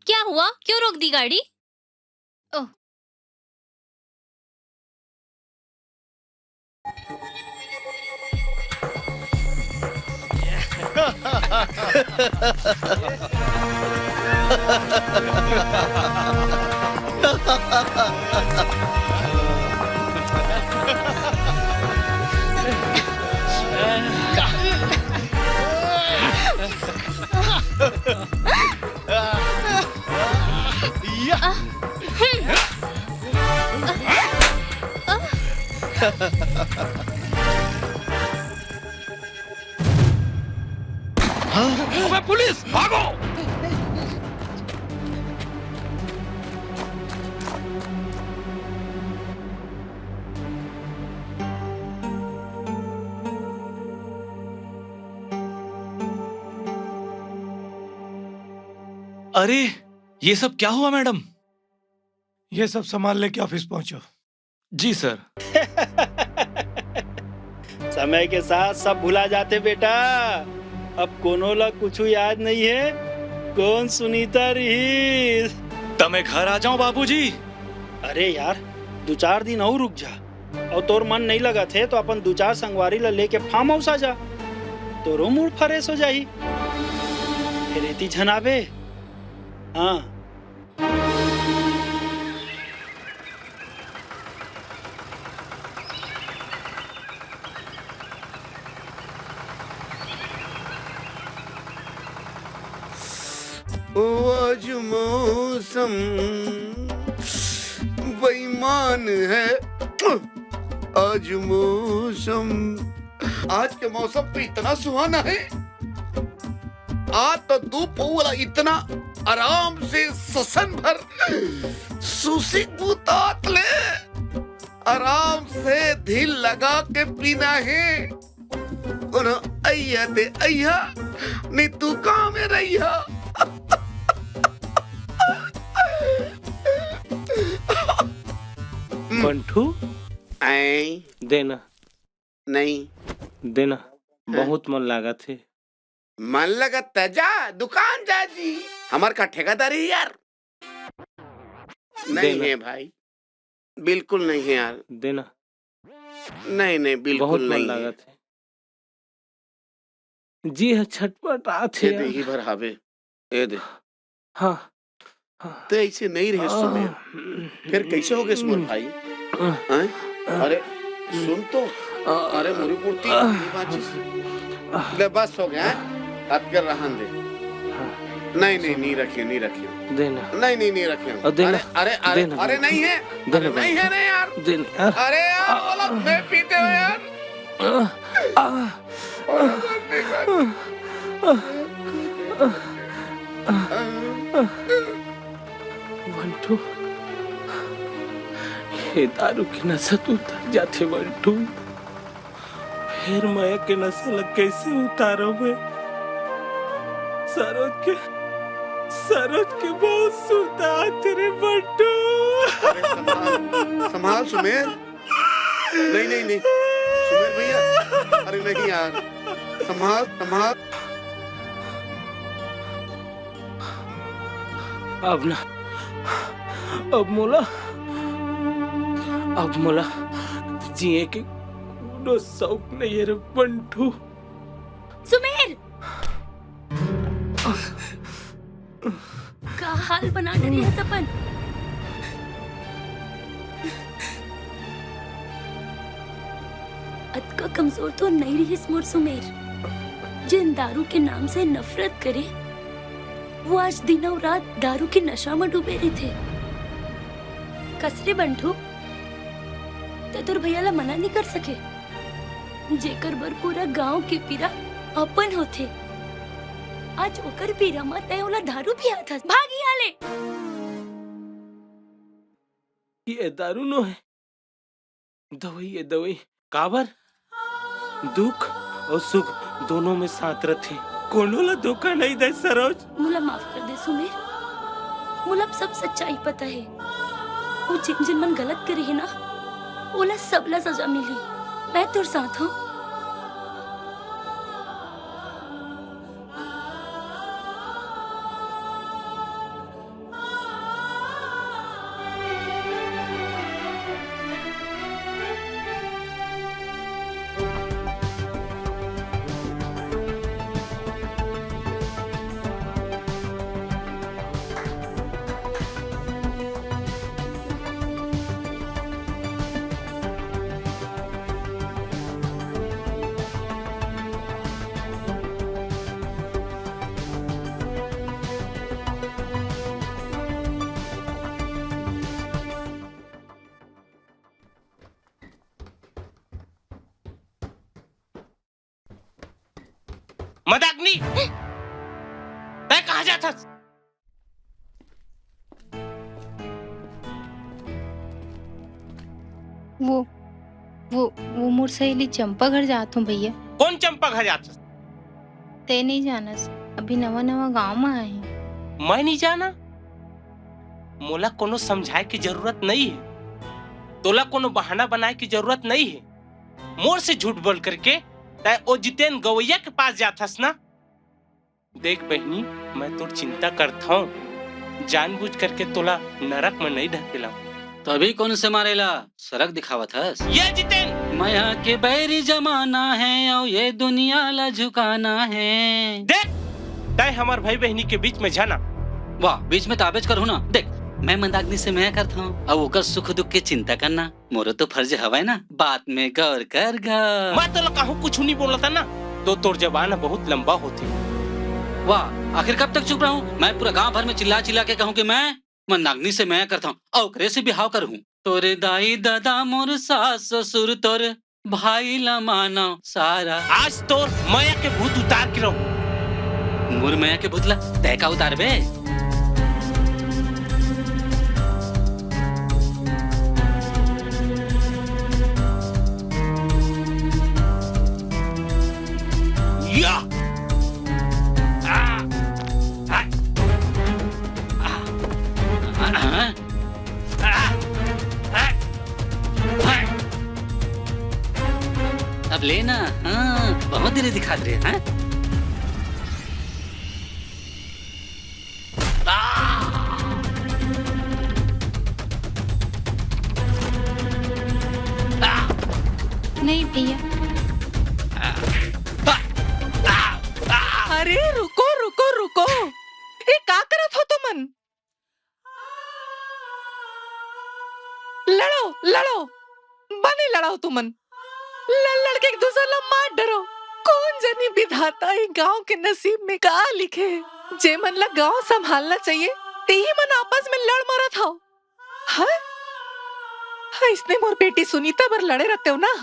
S3: क्या हुआ? क्यों रोक दी गाड़ी? ओह,
S9: अबे पुलिस, भागो! अरे ये सब क्या हुआ मैडम?
S19: ये सब संभालने के ऑफिस पहुंचो।
S9: जी सर।
S13: समय के साथ सब भुला जाते बेटा। अब कोनो ला कुछ याद नहीं है। कौन सुनीता रही?
S9: तमे घर आ जाओ बाबूजी।
S13: अरे यार, 2-4 दिन और रुक जा। और तोर मन नहीं लगा थे तो अपन 2-4 संगवारी ला लेके फार्म हाउस आ जा, तोरो मूड फ्रेश हो जाही। फिर इतनी झनाबे। हाँ,
S11: आज मौसम बेईमान है। आज मौसम, आज के मौसम तो इतना सुहाना है। आज तो धूप वाला इतना आराम से ससन भर सूसी गुतात ले, आराम से दिल लगा के पीना है। अय्या ते अय्या, नहीं तू कहाँ में रहिया?
S23: बंठू, देना
S11: नहीं
S23: देना, बहुत मन लगा थे।
S11: मन लगा तजा दुकान जा जी, हमार का ठेकेदारी यार। नहीं
S23: देना।
S11: है भाई, बिल्कुल नहीं है यार।
S23: देना,
S11: नहीं नहीं, बिल्कुल
S23: बहुत मन
S11: नहीं
S23: लगा
S11: है।
S23: थे।
S14: जी हाँ छटपटात
S11: ये
S14: है
S11: दे ही भर हावे ए दे
S14: हाँ
S11: तो ऐसे नहीं रहे सुमेर फिर कैसे हो गए मोर भाई हैं? अरे सुन तो अरे मुरी पूर्ति ले बस हो गया अब कर रहन दे नहीं रखियो
S14: देना
S11: नहीं रखियो
S14: देना
S11: अरे अरे नहीं है नहीं है ना यार
S14: देना
S11: अरे यार बोला मैं पीते हुए यार
S14: बंटू ये दारू की नशा तो उतर जाते बंटू फिर माया के नशा लग कैसे उतारो मैं सरोज के बहुत सुनता तेरे बंटू
S11: संभाल सुमेर नहीं सुमेर भैया अरे नहीं यार संभाल
S14: अब मोला जिए के नो शौक नहीं है रे बंटू
S2: सुमेर का हाल बना डरी है सपन अत का कमजोर तो नहीं रही मोर सुमेर जिन दारू के नाम से नफरत करे वो आज दिनों रात दारू की नशा में डूबे रहे थे कसरे बंटू तो तुर भैया ला मना नहीं कर सके जेकर बर पूरा गांव के पीरा अपन होते आज ओकर पीरा मत है ओला दारू पिया था भागी आले
S14: ये दारू नो है दवाई काबर दुख और सुख दोनों में साथ रखे कोनो ला धोखा नहीं दे सरोज
S2: मुला माफ कर दे सुमेर मुला अब सब सच्चाई पता है वो जिन मन गलत करे है ना ओला सबला सजा मिली मैं तुर साथ हूँ
S14: मदाग्नि मैं कहाँ जाता
S17: वो मोर सहेली चंपा घर जात हूँ भैया
S14: कौन चंपा घर जाता
S17: ते नहीं जाना अभी नवा गांव में आए हैं
S14: मैं नहीं जाना मोला कोनो समझाए की जरूरत नहीं है तोला कोनो बहाना बनाए की जरूरत नहीं है मोर से झूठ बोल करके तय ओ जितेन गवैया के पास जाथस ना देख बहनी मैं तो चिंता करता हूँ जानबूझ करके तोला नरक में नहीं ढकेला
S20: तो अभी कौन से मारेला सरक दिखावा था
S14: ये जितेन
S20: माया के बैरी जमाना है और ये दुनिया ला झुकाना है
S14: देख तय हमार भाई बहनी के बीच में जाना
S20: वाह बीच में ताबेज करूँ ना देख मैं मंदाग्नि से मैं करता हूँ अब ओकर सुख दुख की चिंता करना मोरो तो फर्ज हवा ना बात में गौर कर गा
S14: मैं तो कहूँ कुछ नहीं बोला था ना तो तोर जबान बहुत लंबा होती
S20: वाह आखिर कब तक चुप रहूं मैं पूरा गांव भर में चिल्ला के कहूँ कि मैं मंदाग्नि से मैं करता हूँ और ओकरे से बिहाव करूँ तोरे दाई दादा मोर सास ससुर तोर भाई ला माना सारा
S14: आज तोर माया के भूत उतार के रहूं
S20: मोर माया के भूतला तय का उतार बे
S14: या
S20: अब लेना हाँ बहुत देर दिखा दे हाँ
S17: नहीं भैया
S7: अरे रुको रुको रुको, ये का करत हो तुमन? लड़ो लड़ो, बने लड़ाओ तुमन, लड़ के एक दूसरे ला मार डरो। कौन जनी विधाता है गांव के नसीब में का लिखे, जे मन ला गांव संभालना चाहिए तेही मन आपस में लड़ मरत हो। हाँ, इसने मोर बेटी सुनीता पर लड़े रहते हो ना,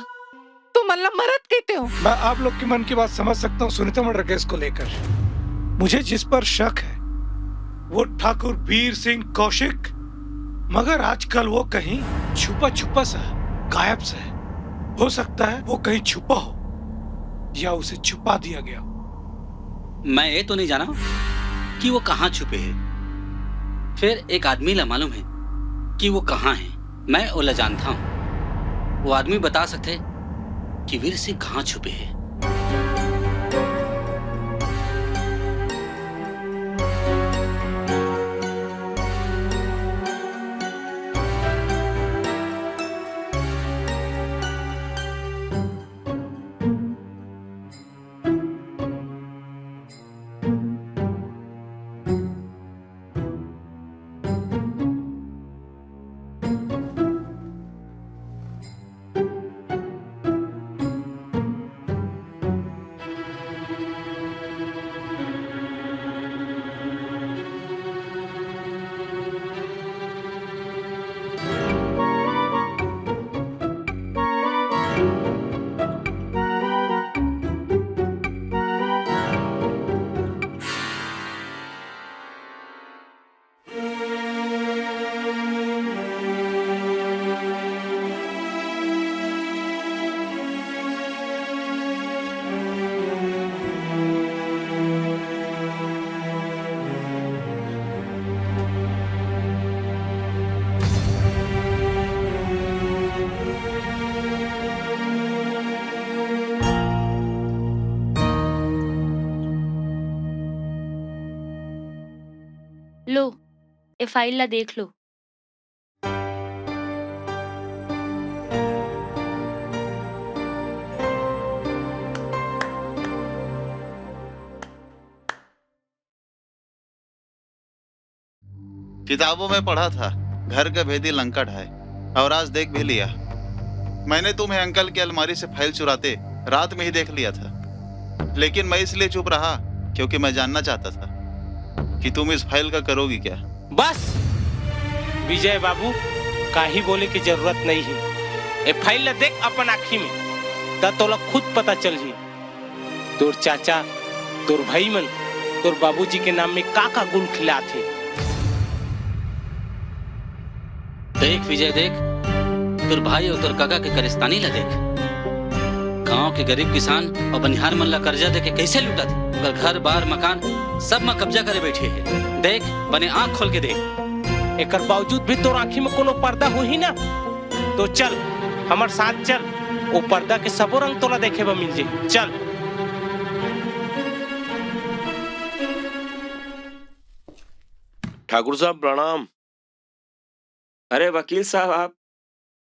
S7: तो मन ला मरत कहते हो।
S19: मैं आप लोग के मन की बात समझ सकता हूँ सुनीता मर्डर केस को लेकर। मुझे जिस पर शक है वो ठाकुर वीर सिंह कौशिक, मगर आजकल वो कहीं छुपा छुपा सा गायब सा है। हो सकता है वो कहीं छुपा हो या उसे छुपा दिया गया हो।
S20: मैं ये तो नहीं जाना कि वो कहाँ छुपे हैं, फिर एक आदमी ला मालूम है कि वो कहाँ है। मैं ओला जानता हूँ, वो आदमी बता सकते कि वीर सिंह कहाँ छुपे हैं।
S2: लो, ए फाइल ला देख लो।
S15: किताबों में पढ़ा था घर का भेदी लंका ढाए, और आज देख भी लिया। मैंने तुम्हें अंकल की अलमारी से फाइल चुराते रात में ही देख लिया था, लेकिन मैं इसलिए चुप रहा क्योंकि मैं जानना चाहता था कि तुम इस फाइल का करोगी क्या।
S14: बस विजय बाबू, काही बोले की जरूरत नहीं है। ए फाइल ला देख अपन आँखी में, तब तोला खुद पता चल ही तोर चाचा, तोर भाई मन, तोर बाबूजी के नाम में का गुण खिलाते।
S20: देख विजय देख, तोर भाई और तोर काका के करिस्तानी ला देख। गांव के गरीब किसान और बनिहार मन ला कर्जा देके कैसे लूटा थे, अगर घर बार मकान सब में कब्जा करे बैठे है। देख बने आँख खोल के देख।
S14: एकर बावजूद भी तोर आँखी में कोनो पर्दा हो ही ना, तो चल हमार साथ चल, वो पर्दा के सबो रंग तोला देखे बा मिल जाए। चल।
S10: ठाकुर साहब प्रणाम। अरे वकील साहब आप,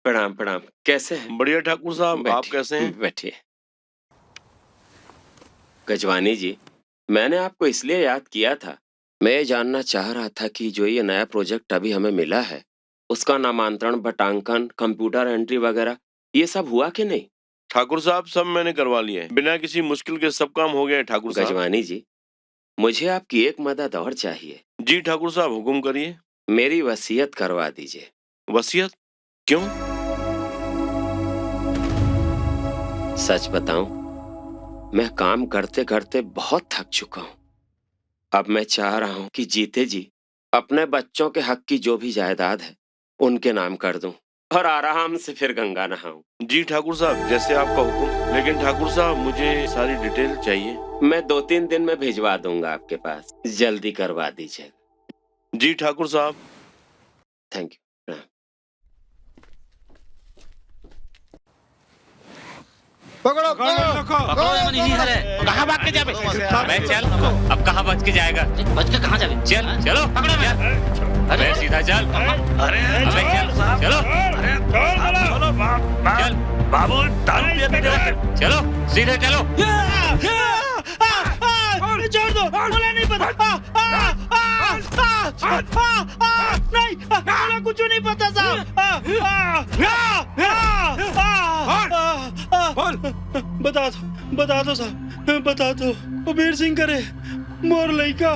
S10: प्रणाम प्रणाम। कैसे हैं?
S4: बढ़िया ठाकुर साहब, आप कैसे हैं?
S10: बैठिए। गजवानी जी, मैंने आपको इसलिए याद किया था, मैं ये जानना चाह रहा था कि जो ये नया प्रोजेक्ट अभी हमें मिला है उसका नामांतरण, बटांकन, कंप्यूटर एंट्री वगैरह ये सब हुआ कि नहीं?
S4: ठाकुर साहब सब मैंने करवा लिए हैं, बिना किसी मुश्किल के सब काम हो गए ठाकुर साहब।
S10: गजवानी जी, मुझे आपकी एक मदद और चाहिए।
S4: जी ठाकुर साहब, हुक्म करिए।
S10: मेरी वसीयत करवा दीजिए।
S4: वसीयत? क्यों?
S10: सच बताऊं, मैं काम करते करते बहुत थक चुका हूं। अब मैं चाह रहा हूं कि जीते जी अपने बच्चों के हक की जो भी जायदाद है उनके नाम कर दूं और आराम से फिर गंगा नहाऊं।
S4: जी ठाकुर साहब, जैसे आपका हुक्म। लेकिन ठाकुर साहब मुझे सारी डिटेल चाहिए।
S10: मैं 2-3 दिन में भिजवा दूंगा आपके पास, जल्दी करवा दीजिएगा।
S4: जी ठाकुर साहब।
S10: Thank you.
S11: पकड़ो
S20: पकड़ो, ये मन यही है। कहाँ भाग के जाबे? मैं चल, अब कहाँ बच के जाएगा? बच के कहाँ जाबे? चल चलो, पकड़ो मैं। अरे सीधा चल। अरे अबे चल, चलो। चलो चल बाबू, दारू पिया चलो, सीधे चलो।
S13: छोड़ दो, बोला नहीं पता। नहीं, बोला कुछ नहीं पता साहब। बता दो साहब, बता दो। वो वीर सिंह करे मोर लइका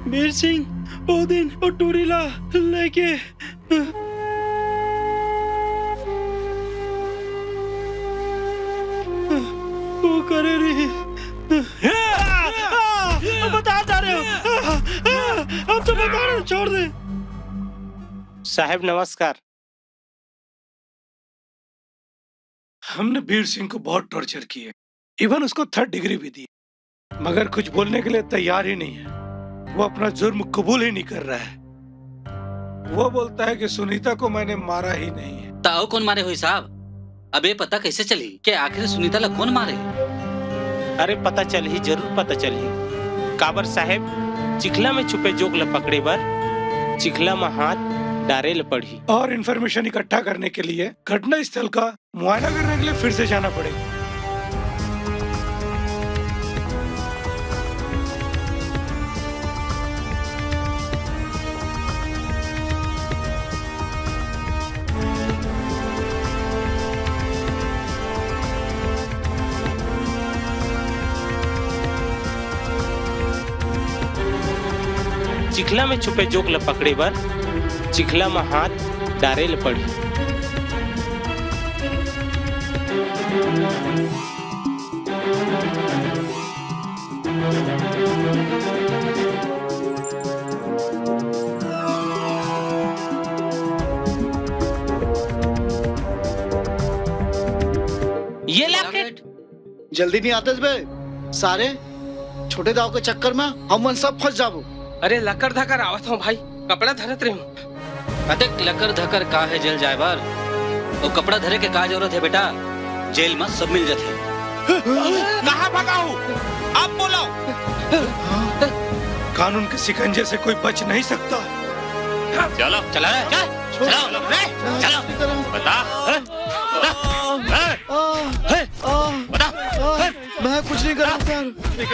S13: वीर सिंह वो दिन वो टूरीला लेके वो करे रही। बता रहे हो, अब तो बता रहे हो, छोड़ दे।
S23: साहब नमस्कार।
S19: हमने वीर सिंह को बहुत टॉर्चर किए, इवन उसको 3rd डिग्री भी दी, मगर कुछ बोलने के लिए तैयार ही नहीं है। वो अपना जुर्म कबूल ही नहीं कर रहा है। वो बोलता है कि सुनीता को मैंने मारा ही नहीं है।
S20: ताऊ कौन मारे हुई साहब? अबे पता कैसे चली कि आखिर सुनीता ला कौन मारे?
S23: अरे पता चल ही, जरूर पता चल ही। काबर साहब चिखला में छुपे जोग ल पकड़े बर चिखला में हाथ डारे ल पड़ी।
S19: और इंफॉर्मेशन इकट्ठा करने के लिए घटना स्थल का मुआयना करने के लिए फिर से जाना पड़ेगा।
S23: चिखला में छुपे जोग ल पकड़े बर चिखला में हाथ डारे ल पड़ी।
S20: ये लॉकेट
S6: जल्दी नहीं आते बे सारे छोटे दाव के चक्कर में हम सब फंस जाबो।
S14: अरे लकर धकर आवत हूँ भाई, कपड़ा धरत रही हूँ।
S20: अधिक लकर धकर का है जेल जाए बार, वो कपड़ा धरे के का जरूरत है बेटा, जेल में सब मिल जाते।
S19: कहाँ भगाऊं? आप बोलो। कानून के शिकंजे से कोई बच नहीं सकता।
S20: चलो चला रे, चलो चलो बता
S6: मैं कुछ नहीं कर रहा सर,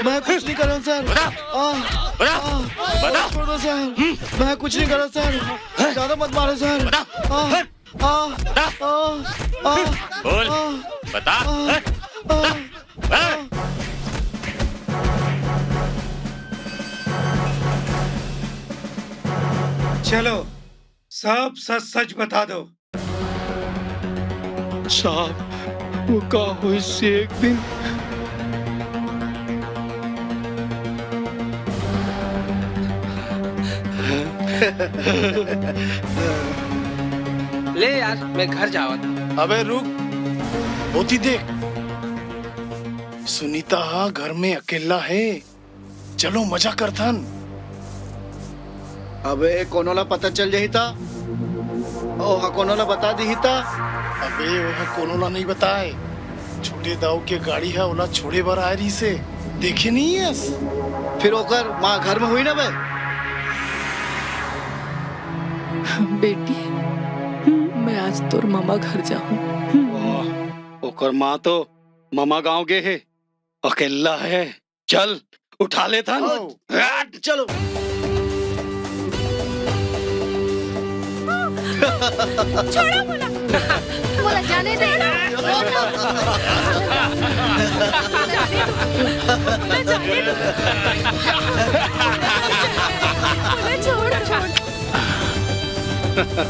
S6: मैं कुछ नहीं कर रहा सर। छोड़ दो सर, मैं कुछ नहीं कर रहा सर, ज्यादा मत मारो सर।
S20: बोल बता।
S19: चलो सब सच सच बता दो।
S6: साहब वो का हुई से एक दिन
S14: ले यार मैं घर जावत।
S6: अबे रुक, होती देख सुनीता घर में अकेला है, चलो मजा करथन। अबे कोनोला पता चल जाही था, ओहा कोनोला बता दी था। अबे ओहा कोनोला नहीं बताए, छोटे दाऊ के गाड़ी है ओला छोड़े बर आ रही से देखे नहीं है। फिर ओकर माँ घर में हुई ना बे।
S7: बेटी मैं आज तोर मामा घर जाऊं।
S13: ओकर माँ तो मामा गांव के है, अकेला है, चल उठा ले था।
S6: चलो
S3: छोड़ो बोला, बोला जाने दे।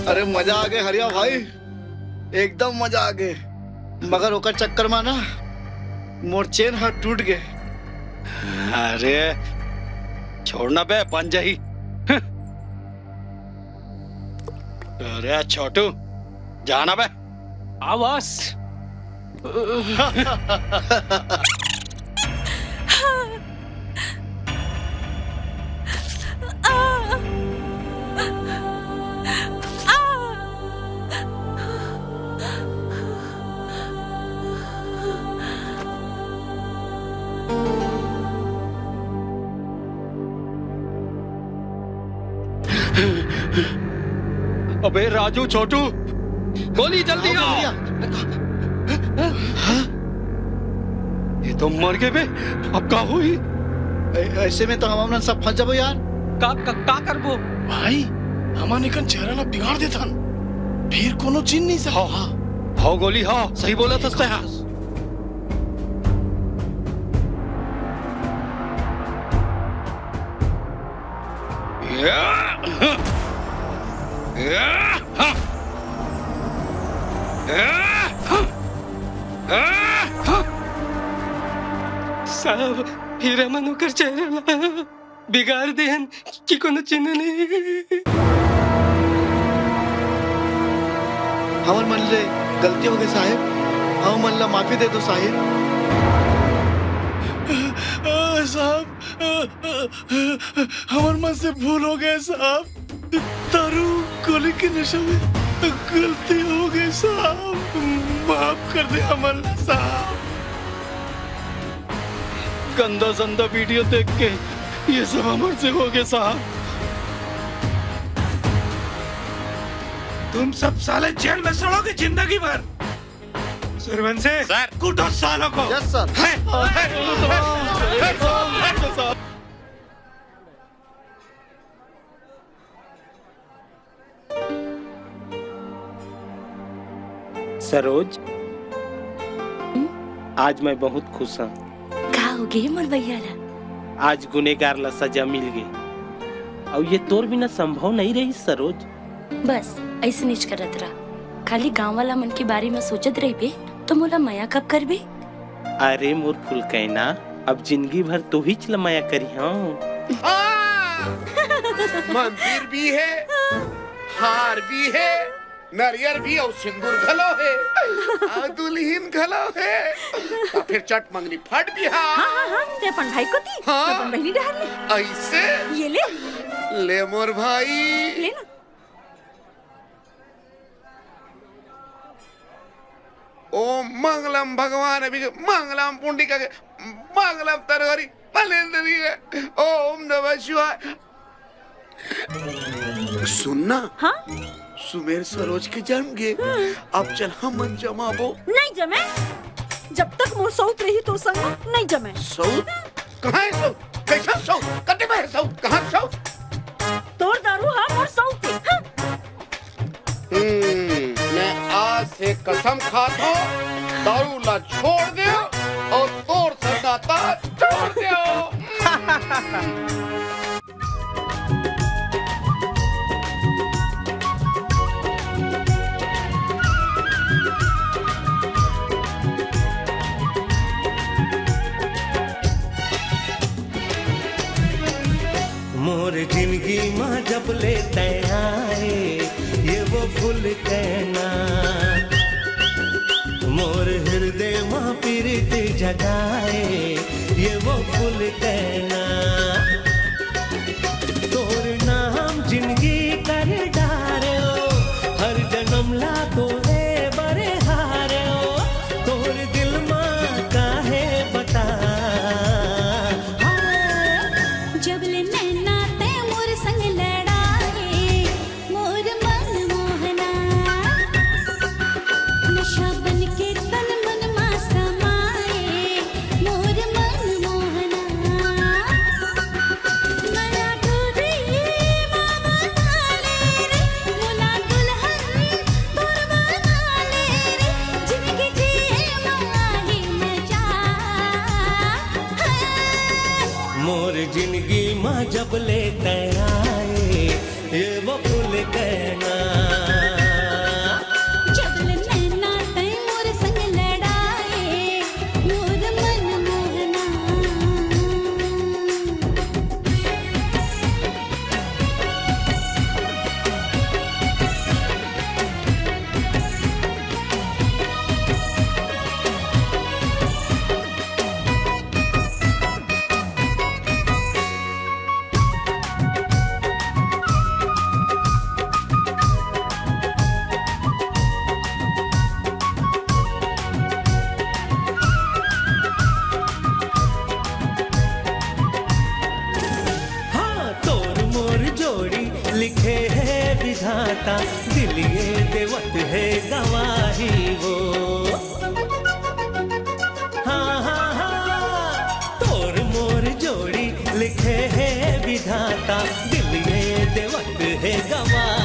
S6: अरे मजा आ गए हरिया भाई, एकदम मजा आ गए। मगर ओकर चक्कर में ना मोर चेन हाथ टूट गए।
S13: अरे छोड़ना बे पंजाही। अरे छोटू जाना बे
S14: आवाज।
S13: अबे राजू छोटू गोली जल्दी आओ। ये तो मर गए बे, अब क्या हुई?
S6: ऐसे में तो हम सब फंस जाबो यार।
S14: का करबो
S6: भाई हमारे कन चेहरा ना बिगाड़ देता फिर कोनो चिन्ह नहीं सका।
S19: हाँ गोली हाँ सही बोला था। हाँ
S14: साहब हीरा मनोकर चेहरा बिगाड़ देहन कि कोनो चिन्ह नहीं।
S6: हमार मन ले गलती हो गई साहेब, हम मन ला माफी दे दो साहेब। साहब हमार मन से भूल हो गया साहब, दारू गोली के नशे में गलती हो गई साहब, माफ कर दे हमार साहब।
S13: गंदा संदा वीडियो देख के ये सब हमारे से हो गया साहब।
S19: तुम सब साले जेल में सड़ोगे जिंदगी भर। सरपंच सर कूटो सालों को।
S6: Yes sir.
S23: सरोज आज मैं बहुत खुश हूँ।
S2: का हो गए मोर भैया ला?
S23: आज गुनेगार ला सजा मिल गई और ये तोर बिना संभव नहीं रही सरोज।
S2: बस ऐसे निच करत रहा, खाली गांव वाला मन के बारे में सोचत रही बे तो मोला माया कब कर बे?
S23: अरे मोर फुल कहना अब जिंदगी भर तू ही चला माया करी। हाँ
S11: मंदिर भी है, हार भी है, नारियल भी और सिंदूर घलो है, और दुल्हन घलो है, और फिर चट मंगनी फट भी है।
S12: हाँ ते अपन भाई को दी, अपन बहनी डाल ले।
S11: ऐसे
S12: ये ले
S11: मोर भाई
S12: ले ना।
S11: ओम मंगलम भगवान अभी मंगलम पुंडिका के मंगलम तरहरी पलेंदरी है। ओम नमः शिवाय। सुनना
S12: हाँ
S11: सुमेर सरोज के जन्म गे, अब चल हम मन जमाबो।
S12: नहीं जमे, जब तक मोर सौत रही तो संग नहीं जमे।
S11: सौत कहाँ है? सौत कैसा सौत? कटे में है सौत? कहाँ सौत?
S12: तोर दारू हाँ मोर सौत है।
S11: मैं आज से कसम खाता हूँ दारू ला छोड़ दे और तोर सन्नाटा छोड़ दो।
S1: मोर जिंदगी माँ जब लेते आए ये वो फूल कहना, मोर हृदय माँ पीरित जगाए ये वो फूल कहना, तोर नाम जिंदगी कर डारे हो, हर जन्म ला तोरे बरे हारे हो, तोर दिल माँ काहे बता।
S3: जब ले नैना ते मोर संग लड़ाए, मोर मन मोहना, नशा बन के तन मन मा समाए, मोर मन मोहना, नया डोरी मामा नाले रे, मुला दुल्हन तोर बनाले रे, जिंदगी जी माही में जा।
S1: मोर जिंदगी माँ जब लेते आए ये वो फूल कहना,
S3: जब ले नैना ते मोर संग लड़ाए, मोर मन मोहना।
S1: हाँ तोर मोर जोड़ी लिखे है विधाता, दिल ये देवत है गवाही वो। हाँ हाँ हाँ तोर मोर जोड़ी है गवा